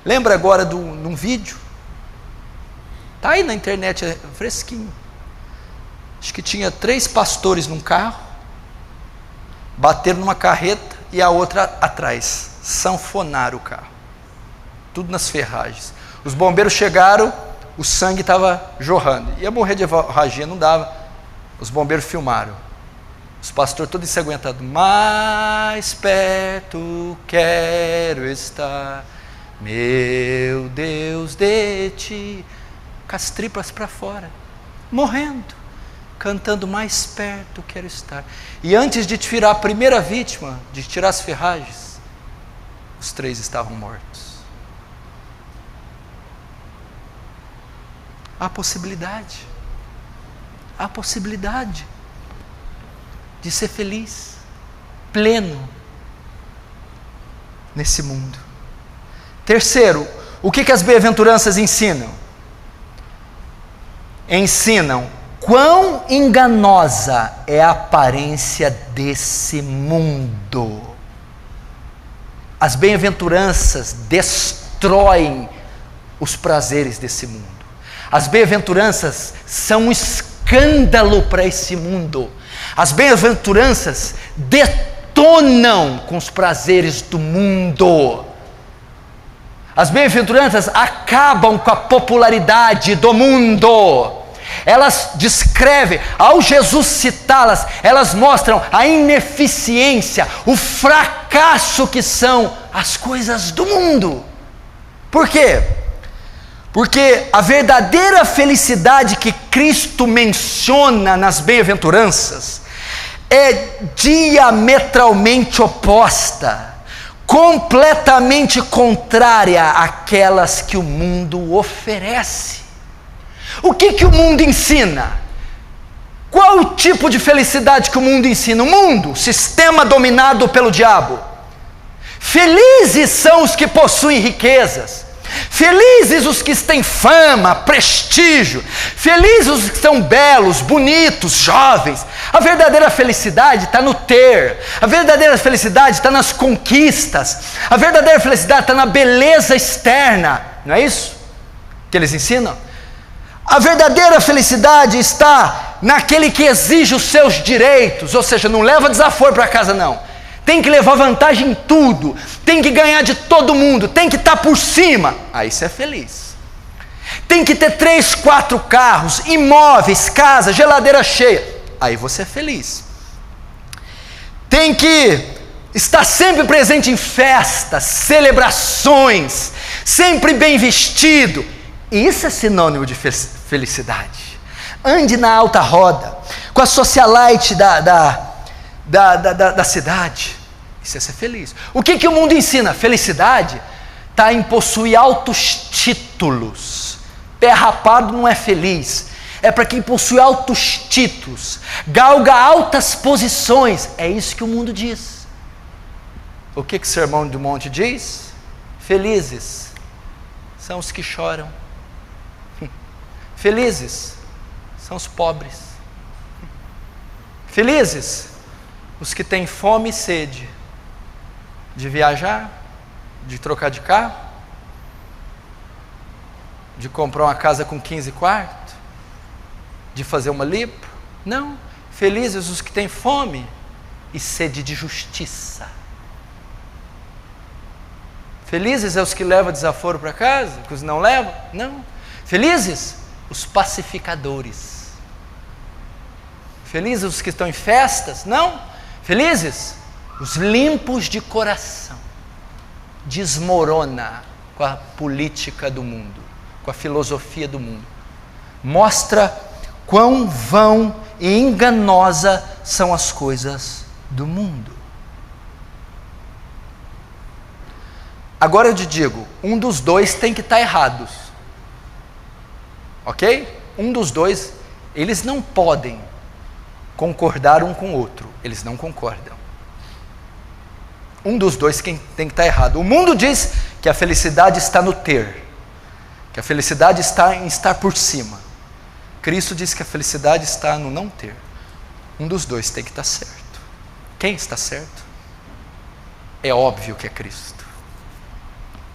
Lembra agora de um vídeo? Está aí na internet, é fresquinho. Acho que tinha 3 pastores num carro, bateram numa carreta e a outra atrás, sanfonaram o carro, tudo nas ferragens. Os bombeiros chegaram, o sangue estava jorrando, ia morrer de hemorragia, não dava. Os bombeiros filmaram, os pastores todos ensanguentados. Mais perto quero estar, meu Deus, de ti, com as tripas para fora, morrendo, cantando: mais perto quero estar. E antes de tirar a primeira vítima, de tirar as ferragens, os 3 estavam mortos. Há possibilidade de ser feliz, pleno nesse mundo. Terceiro, o que as bem-aventuranças ensinam? Ensinam quão enganosa é a aparência desse mundo. As bem-aventuranças destroem os prazeres desse mundo. As bem-aventuranças são um escândalo para esse mundo. As bem-aventuranças detonam com os prazeres do mundo. As bem-aventuranças acabam com a popularidade do mundo. Elas descrevem, ao Jesus citá-las, elas mostram a ineficiência, o fracasso que são as coisas do mundo. Por quê? Porque a verdadeira felicidade que Cristo menciona nas bem-aventuranças é diametralmente oposta, completamente contrária àquelas que o mundo oferece. O que o mundo ensina? Qual o tipo de felicidade que o mundo ensina? O mundo, sistema dominado pelo diabo. Felizes são os que possuem riquezas. Felizes os que têm fama, prestígio. Felizes os que são belos, bonitos, jovens. A verdadeira felicidade está no ter. A verdadeira felicidade está nas conquistas. A verdadeira felicidade está na beleza externa. Não é isso que eles ensinam? A verdadeira felicidade está naquele que exige os seus direitos. Ou seja, não leva desaforo para casa não. Tem que levar vantagem em tudo, tem que ganhar de todo mundo, tem que estar por cima. Aí você é feliz. Tem que ter 3, 4 carros, imóveis, casa, geladeira cheia. Aí você é feliz. Tem que estar sempre presente em festas, celebrações, sempre bem vestido. Isso é sinônimo de felicidade. Ande na alta roda, com a socialite da cidade. Isso é ser feliz. O que o mundo ensina? Felicidade está em possuir altos títulos. Pé rapado não é feliz. É para quem possui altos títulos, galga altas posições. É isso que o mundo diz. O que o Sermão do Monte diz? Felizes são os que choram. Felizes são os pobres. Felizes os que têm fome e sede de viajar, de trocar de carro, de comprar uma casa com 15 quartos, de fazer uma lipo. Não, felizes os que têm fome e sede de justiça. Felizes é os que levam desaforo para casa, que os não levam? Não. Felizes os pacificadores. Felizes os que estão em festas? Não. Felizes os limpos de coração. Desmorona com a política do mundo, com a filosofia do mundo. Mostra quão vão e enganosa são as coisas do mundo. Agora eu te digo, um dos dois tem que estar errados. Ok? Um dos dois, eles não podem concordar um com o outro. Eles não concordam. Um dos dois tem que estar errado. O mundo diz que a felicidade está no ter, que a felicidade está em estar por cima. Cristo diz que a felicidade está no não ter. Um dos dois tem que estar certo. Quem está certo? É óbvio que é Cristo.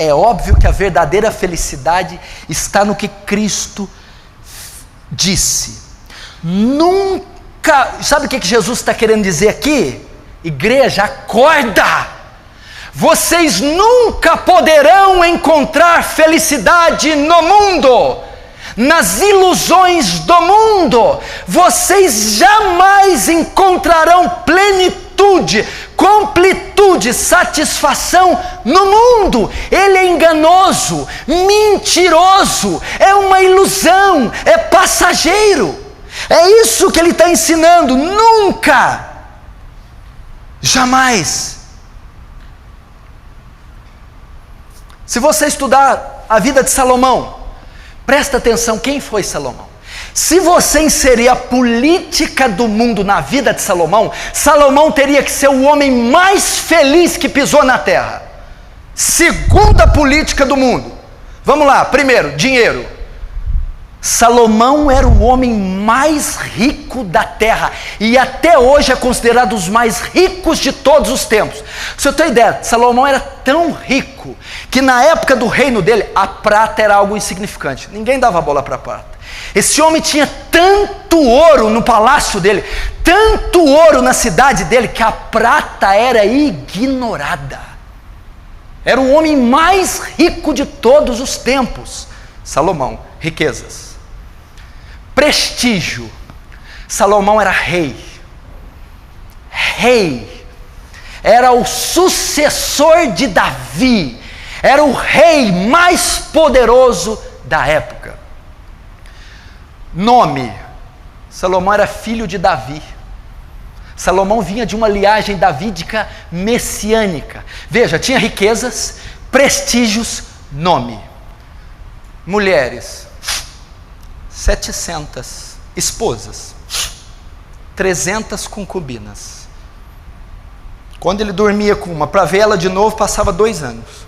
É óbvio que a verdadeira felicidade está no que Cristo disse. Nunca, sabe o que Jesus está querendo dizer aqui? Igreja, acorda! Vocês nunca poderão encontrar felicidade no mundo, nas ilusões do mundo. Vocês jamais encontrarão plenitude, completude, satisfação no mundo. Ele é enganoso, mentiroso, é uma ilusão, é passageiro. É isso que ele está ensinando. Nunca, jamais. Se você estudar a vida de Salomão, presta atenção, quem foi Salomão? Se você inserir a política do mundo na vida de Salomão, Salomão teria que ser o homem mais feliz que pisou na terra. Segunda política do mundo. Vamos lá, primeiro, dinheiro. Salomão era o homem mais rico da terra, e até hoje é considerado os mais ricos de todos os tempos. Você tem ideia, Salomão era tão rico, que na época do reino dele, a prata era algo insignificante, ninguém dava bola para a prata. Esse homem tinha tanto ouro no palácio dele, tanto ouro na cidade dele, que a prata era ignorada. Era o homem mais rico de todos os tempos. Salomão, riquezas. Prestígio. Salomão era rei. Rei. Era o sucessor de Davi. Era o rei mais poderoso da época. Nome. Salomão era filho de Davi. Salomão vinha de uma linhagem davídica messiânica. Veja, tinha riquezas, prestígios, nome. Mulheres, 700 esposas, 300 concubinas. Quando ele dormia com uma, para ver ela de novo, passava 2 anos.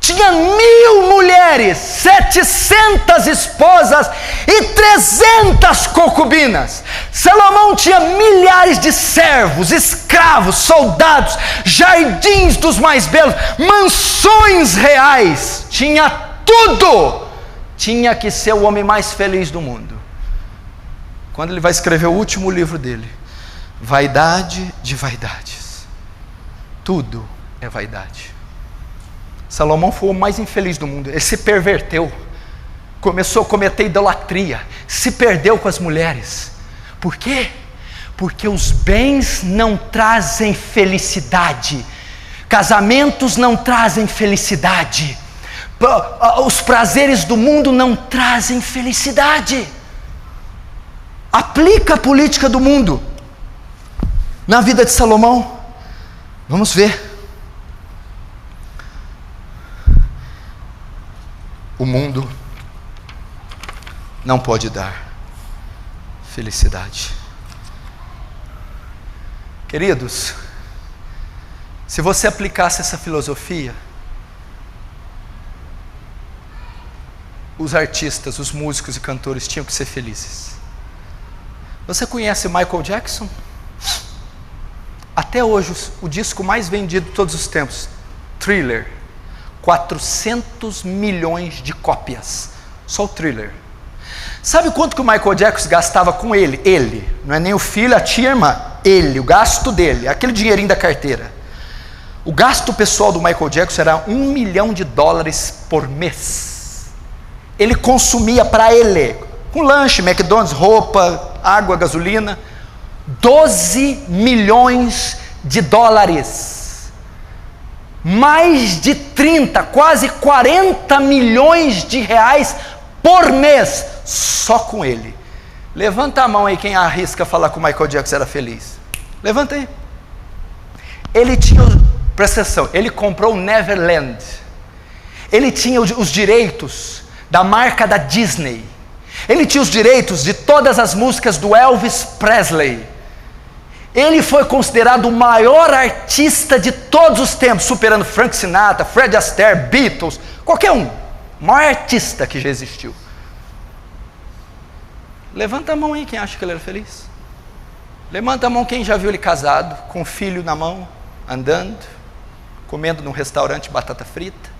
Tinha 1000 mulheres, 700 esposas e 300 concubinas. Salomão tinha milhares de servos, escravos, soldados, jardins dos mais belos, mansões reais. Tinha tudo. Tinha que ser o homem mais feliz do mundo. Quando ele vai escrever o último livro dele, Vaidade de Vaidades. Tudo é vaidade. Salomão foi o mais infeliz do mundo. Ele se perverteu, começou a cometer idolatria, se perdeu com as mulheres. Por quê? Porque os bens não trazem felicidade, casamentos não trazem felicidade, os prazeres do mundo não trazem felicidade. Aplica a política do mundo na vida de Salomão. Vamos ver. O mundo não pode dar felicidade. Queridos, se você aplicasse essa filosofia, os artistas, os músicos e cantores tinham que ser felizes. Você conhece Michael Jackson? Até hoje, o disco mais vendido de todos os tempos, Thriller. 400 milhões de cópias. Só o Thriller. Sabe quanto que o Michael Jackson gastava com ele? Ele. Não é nem o filho, a tia, a irmã. Ele, o gasto dele. Aquele dinheirinho da carteira. O gasto pessoal do Michael Jackson era $1 milhão por mês. Ele consumia para ele, com lanche, McDonald's, roupa, água, gasolina, $12 milhões. Mais de 30, quase 40 milhões de reais por mês, só com ele. Levanta a mão aí quem arrisca falar que o Michael Jackson era feliz. Levanta aí. Ele tinha Presta atenção, ele comprou o Neverland. Ele tinha os direitos da marca da Disney. Ele tinha os direitos de todas as músicas do Elvis Presley. Ele foi considerado o maior artista de todos os tempos, superando Frank Sinatra, Fred Astaire, Beatles, qualquer um. O maior artista que já existiu. Levanta a mão aí quem acha que ele era feliz. Levanta a mão quem já viu ele casado, com o filho na mão, andando, comendo num restaurante batata frita.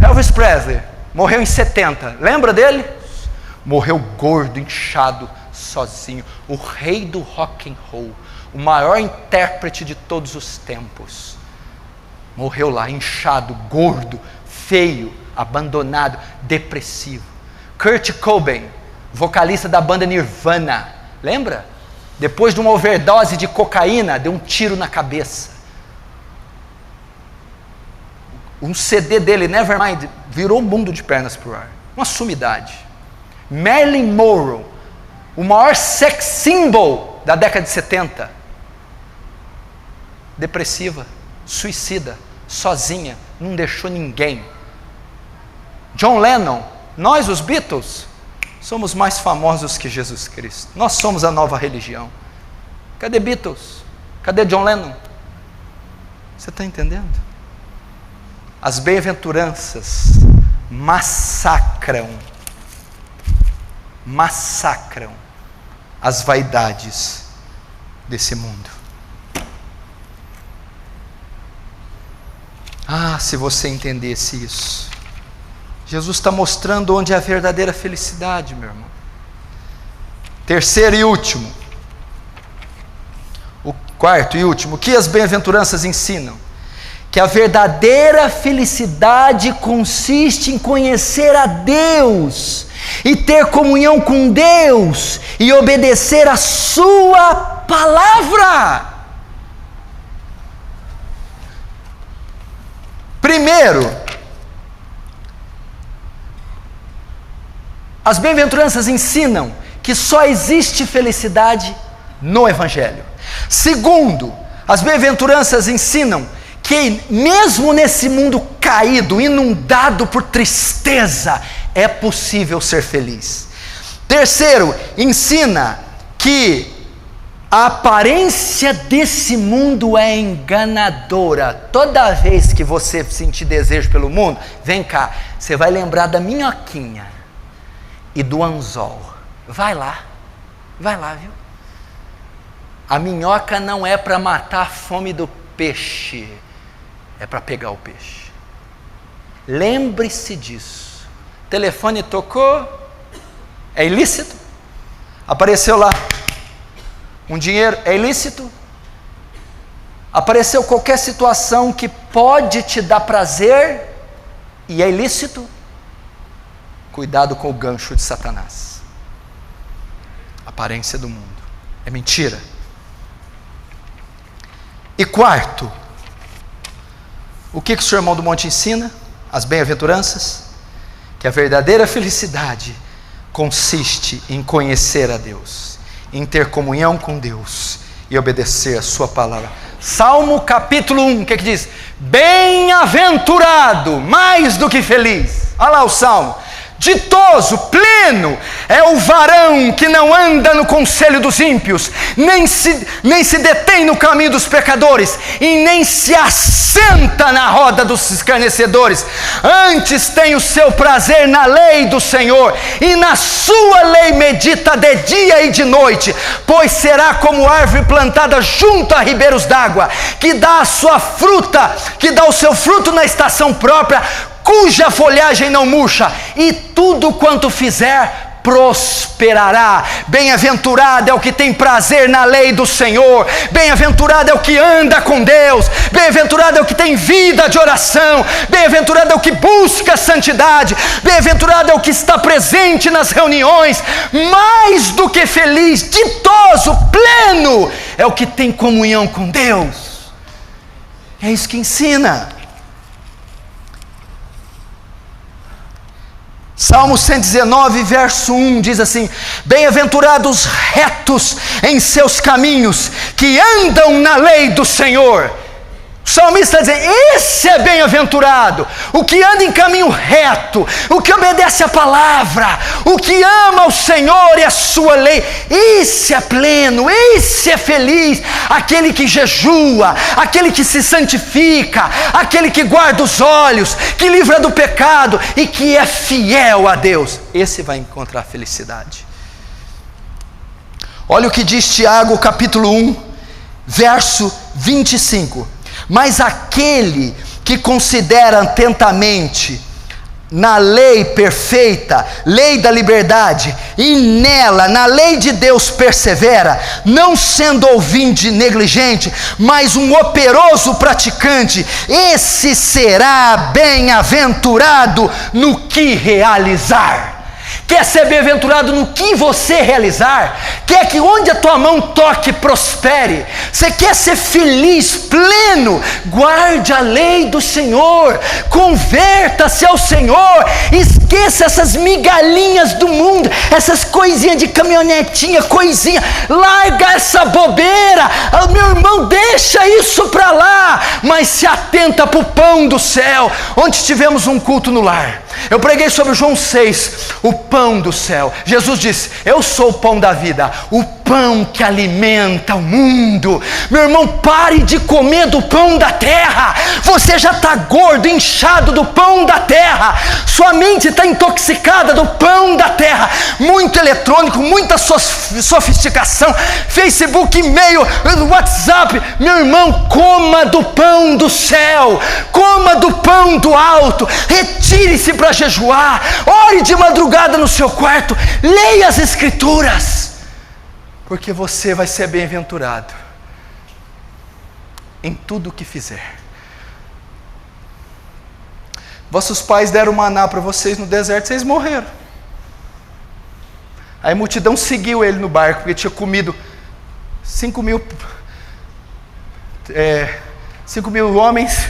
Elvis Presley morreu em 70, lembra dele? Morreu gordo, inchado, sozinho, o rei do rock and roll, o maior intérprete de todos os tempos. Morreu lá, inchado, gordo, feio, abandonado, depressivo. Kurt Cobain, vocalista da banda Nirvana, lembra? Depois de uma overdose de cocaína, deu um tiro na cabeça. Um CD dele, Nevermind, virou o mundo de pernas pro ar. Uma sumidade. Marilyn Monroe, o maior sex symbol da década de 70. Depressiva, suicida, sozinha, não deixou ninguém. John Lennon, nós os Beatles, somos mais famosos que Jesus Cristo. Nós somos a nova religião. Cadê Beatles? Cadê John Lennon? Você está entendendo? As bem-aventuranças massacram as vaidades desse mundo. Ah, se você entendesse isso. Jesus está mostrando onde é a verdadeira felicidade, meu irmão. Terceiro e último. O quarto e último. O que as bem-aventuranças ensinam? Que a verdadeira felicidade consiste em conhecer a Deus e ter comunhão com Deus e obedecer a sua palavra. Primeiro, as bem-aventuranças ensinam que só existe felicidade no Evangelho. Segundo, as bem-aventuranças ensinam que mesmo nesse mundo caído, inundado por tristeza, é possível ser feliz. Terceiro, ensina que a aparência desse mundo é enganadora. Toda vez que você sentir desejo pelo mundo, vem cá, você vai lembrar da minhoquinha e do anzol. Vai lá, viu? A minhoca não é para matar a fome do peixe, é para pegar o peixe. Lembre-se disso. Telefone tocou, é ilícito? Apareceu lá um dinheiro, é ilícito? Apareceu qualquer situação que pode te dar prazer e é ilícito? Cuidado com o gancho de Satanás. Aparência do mundo é mentira. E quarto, o que o Sermão do Monte ensina? As bem-aventuranças? Que a verdadeira felicidade consiste em conhecer a Deus, em ter comunhão com Deus e obedecer a sua palavra. Salmo capítulo 1, o que diz? Bem-aventurado, mais do que feliz. Olha lá o Salmo. Ditoso, pleno, é o varão que não anda no conselho dos ímpios, nem se detém no caminho dos pecadores, e nem se assenta na roda dos escarnecedores. Antes tem o seu prazer na lei do Senhor, e na sua lei medita de dia e de noite, pois será como árvore plantada junto a ribeiros d'água, que dá a sua fruta, que dá o seu fruto na estação própria, cuja folhagem não murcha, e tudo quanto fizer prosperará. Bem-aventurado é o que tem prazer na lei do Senhor, bem-aventurado é o que anda com Deus, bem-aventurado é o que tem vida de oração, bem-aventurado é o que busca a santidade, bem-aventurado é o que está presente nas reuniões. Mais do que feliz, ditoso, pleno, é o que tem comunhão com Deus. É isso que ensina. Salmo 119, verso 1 diz assim: bem-aventurados retos em seus caminhos, que andam na lei do Senhor. O salmista está dizendo: esse é bem-aventurado, o que anda em caminho reto, o que obedece a palavra, o que ama o Senhor e a sua lei. Esse é pleno, esse é feliz, aquele que jejua, aquele que se santifica, aquele que guarda os olhos, que livra do pecado e que é fiel a Deus. Esse vai encontrar felicidade. Olha o que diz Tiago capítulo 1, verso 25. Mas aquele que considera atentamente na lei perfeita, lei da liberdade, e nela, na lei de Deus persevera, não sendo ouvinte negligente, mas um operoso praticante, esse será bem-aventurado no que realizar. Quer ser bem-aventurado no que você realizar? Quer que onde a tua mão toque prospere? Você quer ser feliz, pleno? Guarde a lei do Senhor, converta-se ao Senhor, esqueça essas migalhinhas do mundo, essas coisinhas de caminhonetinha, coisinha, larga essa bobeira, meu irmão, deixa isso para lá, mas se atenta para o pão do céu. Ontem tivemos um culto no lar, eu preguei sobre João 6, o pão do céu. Jesus disse: eu sou o pão da vida, o pão que alimenta o mundo. Meu irmão, pare de comer do pão da terra. Você já está gordo, inchado do pão da terra, sua mente está intoxicada do pão da terra, muito eletrônico, muita sofisticação, Facebook, e-mail, WhatsApp. Meu irmão, coma do pão do céu, coma do pão do alto, retire-se para jejuar, ore de madrugada no seu quarto, leia as escrituras, porque você vai ser bem-aventurado em tudo o que fizer. Vossos pais deram maná para vocês no deserto, vocês morreram. Aí a multidão seguiu ele no barco, porque tinha comido 5 mil homens,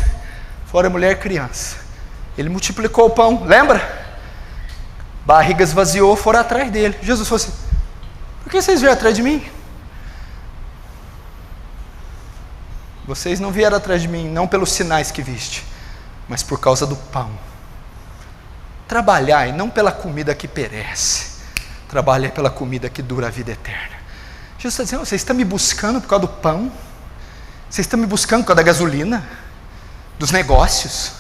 fora mulher e criança. Ele multiplicou o pão, lembra? Barriga esvaziou, foram atrás dele. Jesus falou assim: por que vocês vieram atrás de mim? Vocês não vieram atrás de mim, não pelos sinais que viste, mas por causa do pão. Trabalhai não pela comida que perece, trabalhai pela comida que dura a vida eterna. Jesus está dizendo: vocês estão me buscando por causa do pão? Vocês estão me buscando por causa da gasolina? Dos negócios?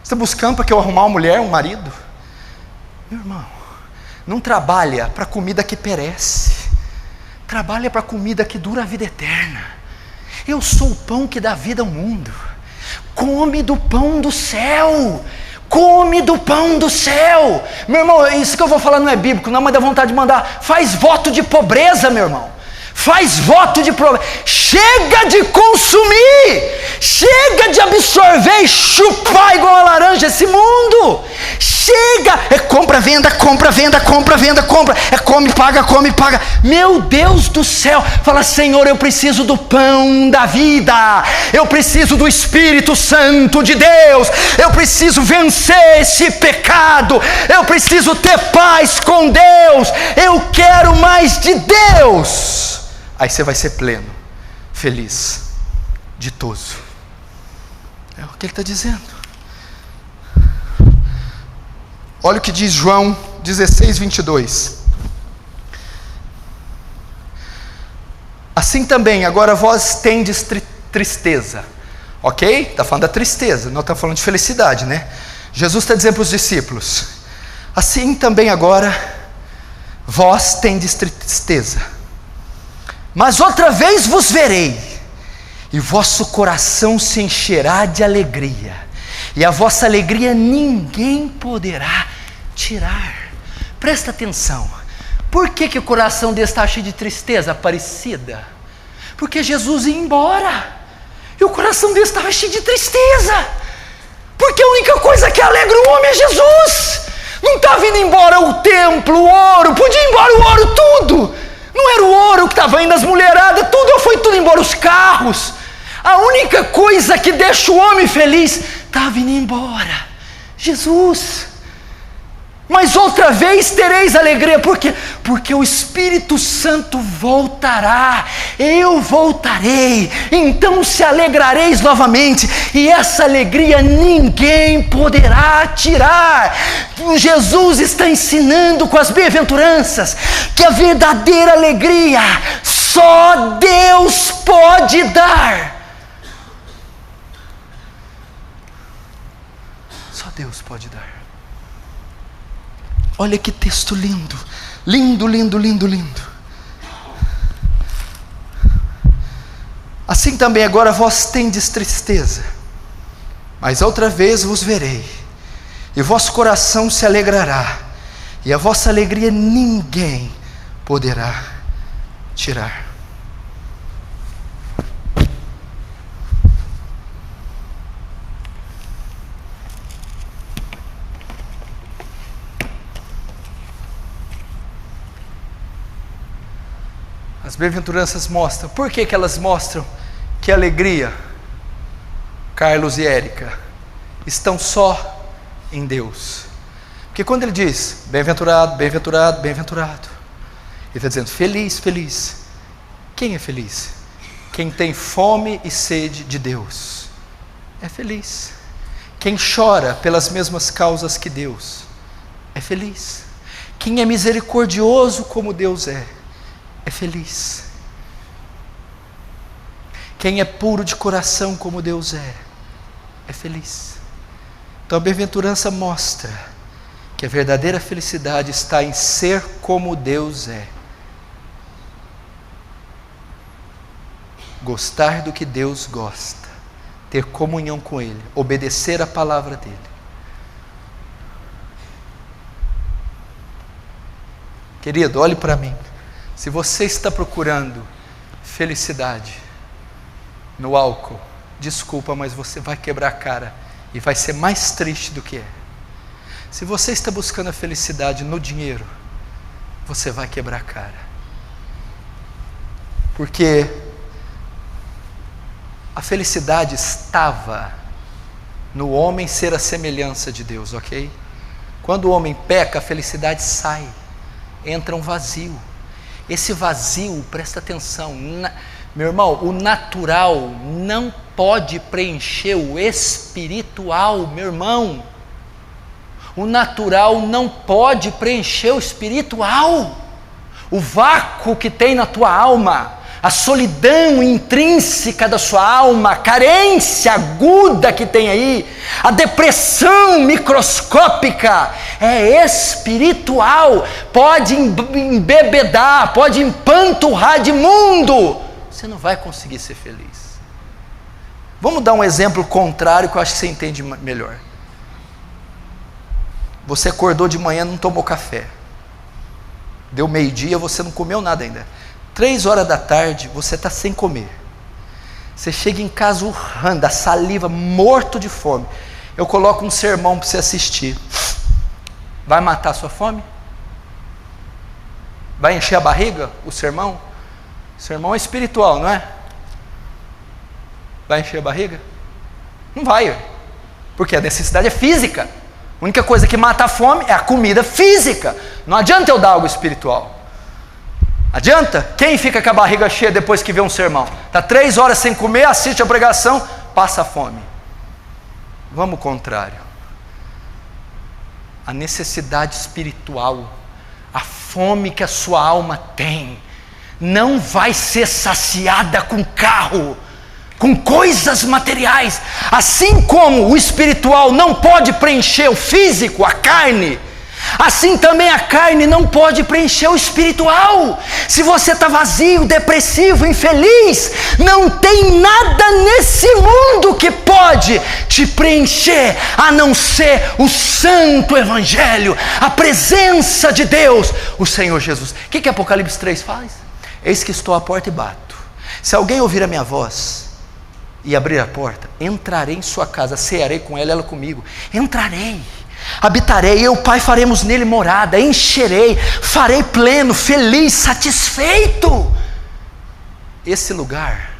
Vocês estão buscando para que eu arrumar uma mulher, um marido? Meu irmão, não trabalha para a comida que perece, trabalha para a comida que dura a vida eterna. Eu sou o pão que dá vida ao mundo. Come do pão do céu, come do pão do céu. Meu irmão, isso que eu vou falar não é bíblico, não, mas dá vontade de mandar. Faz voto de pobreza, meu irmão. Faz voto de pobreza. Chega de consumir, chega de absorver e chupar igual a laranja esse mundo. Chega, é compra, venda, compra, venda, compra, venda, compra, é come, paga, come, paga. Meu Deus do céu, fala: Senhor, eu preciso do pão da vida, eu preciso do Espírito Santo de Deus, eu preciso vencer esse pecado, eu preciso ter paz com Deus, eu quero mais de Deus. Aí você vai ser pleno, feliz, ditoso. É o que ele está dizendo. Olha o que diz João 16, 22. Assim também, agora vós tendes tristeza. Ok? Está falando da tristeza, não está falando de felicidade, né? Jesus está dizendo para os discípulos: assim também agora vós tendes tristeza, mas outra vez vos verei, e vosso coração se encherá de alegria, e a vossa alegria ninguém poderá tirar. Presta atenção. Por que o coração dele está cheio de tristeza, Aparecida? Porque Jesus ia embora, e o coração dele estava cheio de tristeza, porque a única coisa que alegra o homem é Jesus. Não estava indo embora o templo, o ouro, podia ir embora o ouro tudo, não era o ouro que estava indo, as mulheradas, tudo, foi tudo embora, os carros. A única coisa que deixa o homem feliz estava indo embora, Jesus. Mas outra vez tereis alegria. Por quê? Porque o Espírito Santo voltará. Eu voltarei. Então se alegrareis novamente. E essa alegria ninguém poderá tirar. Jesus está ensinando com as bem-aventuranças que a verdadeira alegria só Deus pode dar. Só Deus pode dar. Olha que texto lindo, lindo, lindo, lindo, lindo. Assim também agora vós tendes tristeza, mas outra vez vos verei, e vosso coração se alegrará, e a vossa alegria ninguém poderá tirar. As bem-aventuranças mostram. Por que elas mostram que a alegria, Carlos e Érica, estão só em Deus? Porque quando ele diz bem-aventurado, bem-aventurado, bem-aventurado, ele está dizendo feliz, feliz. Quem é feliz? Quem tem fome e sede de Deus é feliz. Quem chora pelas mesmas causas que Deus é feliz. Quem é misericordioso como Deus é feliz. Quem é puro de coração como Deus é feliz. Então a bem-aventurança mostra que a verdadeira felicidade está em ser como Deus é. Gostar do que Deus gosta, ter comunhão com Ele, obedecer a palavra dEle. Querido, olhe para mim. Se você está procurando felicidade no álcool, desculpa, mas você vai quebrar a cara e vai ser mais triste do que é. Se você está buscando a felicidade no dinheiro, você vai quebrar a cara. Porque a felicidade estava no homem ser a semelhança de Deus, ok? Quando o homem peca, a felicidade sai, entra um vazio. Esse vazio, presta atenção, meu irmão, o natural não pode preencher o espiritual, meu irmão. O natural não pode preencher o espiritual. O vácuo que tem na tua alma, a solidão intrínseca da sua alma, a carência aguda que tem aí, a depressão microscópica, é espiritual, pode embebedar, pode empanturrar de mundo, você não vai conseguir ser feliz. Vamos dar um exemplo contrário que eu acho que você entende melhor. Você acordou de manhã e não tomou café, deu meio-dia, você não comeu nada ainda, 3 horas da tarde, você está sem comer. Você chega em casa urrando, a saliva, morto de fome. Eu coloco um sermão para você assistir. Vai matar a sua fome? Vai encher a barriga o sermão? O sermão é espiritual, não é? Vai encher a barriga? Não vai, porque a necessidade é física. A única coisa que mata a fome é a comida física. Não adianta eu dar algo espiritual. Adianta? Quem fica com a barriga cheia depois que vê um sermão? Está 3 horas sem comer, assiste a pregação, passa fome. Vamos ao contrário. A necessidade espiritual, a fome que a sua alma tem, não vai ser saciada com carro, com coisas materiais. Assim como o espiritual não pode preencher o físico, a carne, assim também a carne não pode preencher o espiritual. Se você está vazio, depressivo, infeliz, não tem nada nesse mundo que pode te preencher, a não ser o santo evangelho, a presença de Deus, o Senhor Jesus. O que Apocalipse 3 faz? Eis que estou à porta e bato. Se alguém ouvir a minha voz e abrir a porta, entrarei em sua casa, cearei com ela comigo. Entrarei, habitarei, eu, Pai, faremos nele morada, encherei, farei pleno, feliz, satisfeito. Esse lugar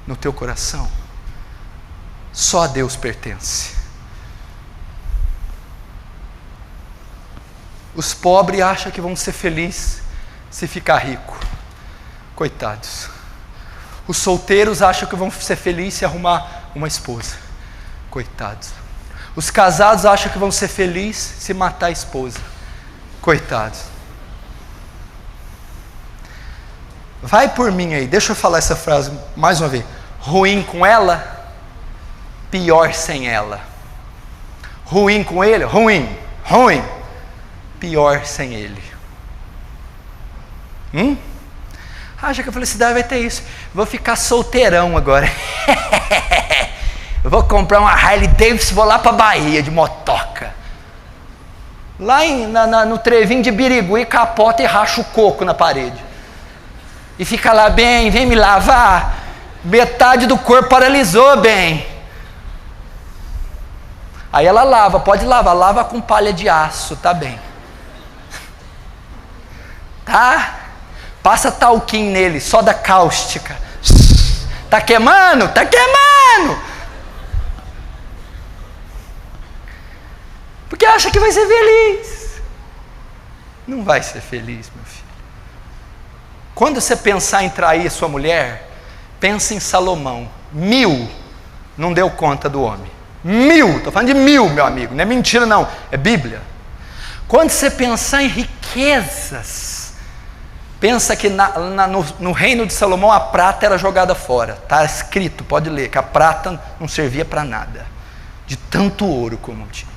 no teu coração só a Deus pertence. Os pobres acham que vão ser felizes se ficar rico. Coitados. Os solteiros acham que vão ser felizes se arrumar uma esposa. Coitados. Os casados acham que vão ser felizes se matar a esposa. Coitados. Vai por mim aí, deixa eu falar essa frase mais uma vez. Ruim com ela, pior sem ela. Ruim com ele, ruim. Pior sem ele. Acha que a felicidade vai ter isso. Vou ficar solteirão agora. Vou comprar uma Harley Davidson, vou lá para Bahia de motoca. Lá no trevinho de Birigui, capota e racha o coco na parede. E fica lá, bem, vem me lavar. Metade do corpo paralisou, bem. Aí ela lava, pode lavar, lava com palha de aço, tá bem. Tá? Passa talquim nele, soda cáustica. Tá queimando? Tá queimando! Porque acha que vai ser feliz. Não vai ser feliz, meu filho. Quando você pensar em trair sua mulher, pensa em Salomão. 1000 não deu conta do homem. 1000, estou falando de 1000, meu amigo. Não é mentira não, é Bíblia. Quando você pensar em riquezas, pensa que no reino de Salomão a prata era jogada fora. Está escrito, pode ler, que a prata não servia para nada. De tanto ouro como tinha.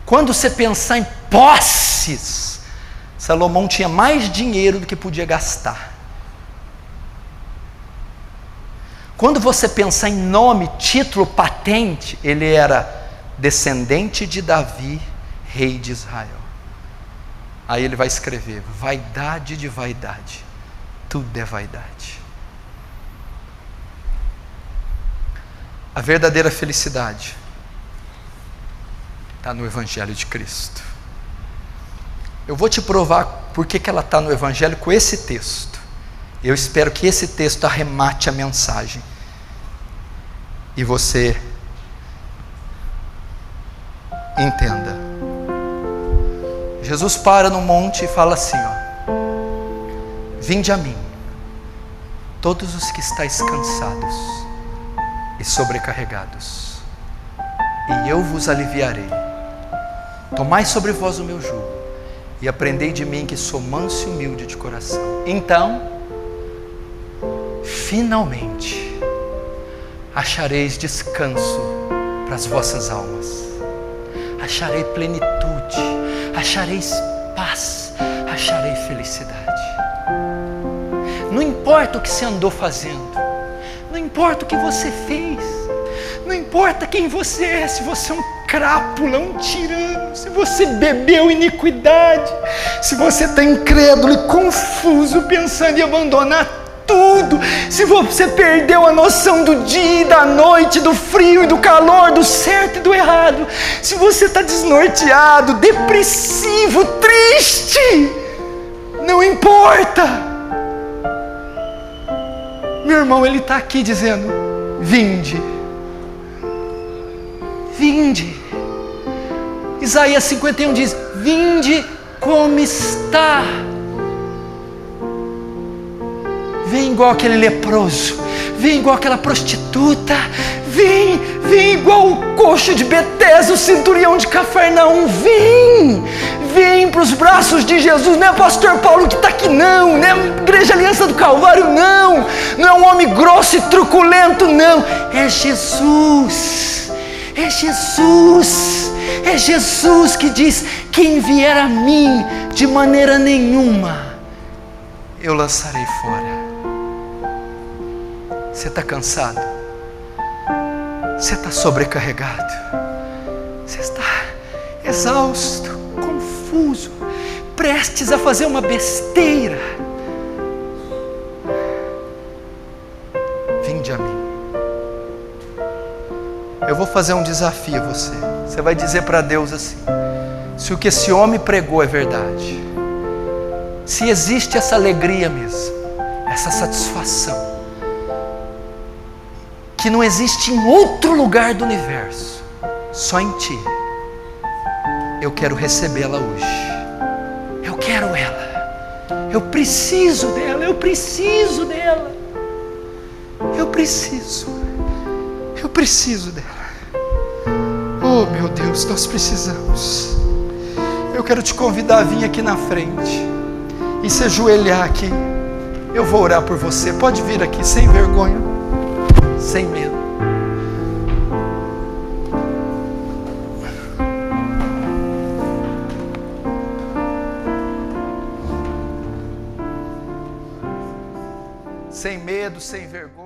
Quando você pensar em posses, Salomão tinha mais dinheiro do que podia gastar. Quando você pensar em nome, título, patente, ele era descendente de Davi, rei de Israel. Aí ele vai escrever: vaidade de vaidade, tudo é vaidade. A verdadeira felicidade está no Evangelho de Cristo. Eu vou te provar por que ela está no Evangelho com esse texto. Eu espero que esse texto arremate a mensagem e você entenda. Jesus para no monte e fala assim, vinde a mim, todos os que estáis cansados e sobrecarregados, e eu vos aliviarei. Tomai sobre vós o meu jugo e aprendei de mim, que sou manso e humilde de coração. Então, finalmente, achareis descanso para as vossas almas. Acharei plenitude, achareis paz, acharei felicidade. Não importa o que você andou fazendo, não importa o que você fez, não importa quem você é, se você é um crápula, um tirano, se você bebeu iniquidade, se você está incrédulo e confuso, pensando em abandonar tudo, se você perdeu a noção do dia e da noite, do frio e do calor, do certo e do errado, se você está desnorteado, depressivo, triste, não importa. Meu irmão, ele está aqui dizendo, vinde, vinde. Isaías 51 diz, vinde como está. Vem igual aquele leproso, vem igual aquela prostituta, vem igual o coxo de Betesda, o centurião de Cafarnaum, vem para os braços de Jesus. Não é o pastor Paulo que está aqui não é a Igreja Aliança do Calvário não é um homem grosso e truculento não, é Jesus, é Jesus, é Jesus que diz, quem vier a mim, de maneira nenhuma eu lançarei fora. Você está cansado? Você está sobrecarregado? Você está exausto, confuso, prestes a fazer uma besteira? Vinde a mim. Eu vou fazer um desafio a você. Você vai dizer para Deus assim, se o que esse homem pregou é verdade, se existe essa alegria mesmo, essa satisfação, que não existe em outro lugar do universo, só em ti. eu quero recebê-la hoje. Eu quero ela. Eu preciso dela, eu preciso dela. Eu preciso dela. Oh meu Deus, nós precisamos. Eu quero te convidar a vir aqui na frente e se ajoelhar aqui. Eu vou orar por você. Pode vir aqui sem vergonha, sem medo. Sem medo, sem vergonha.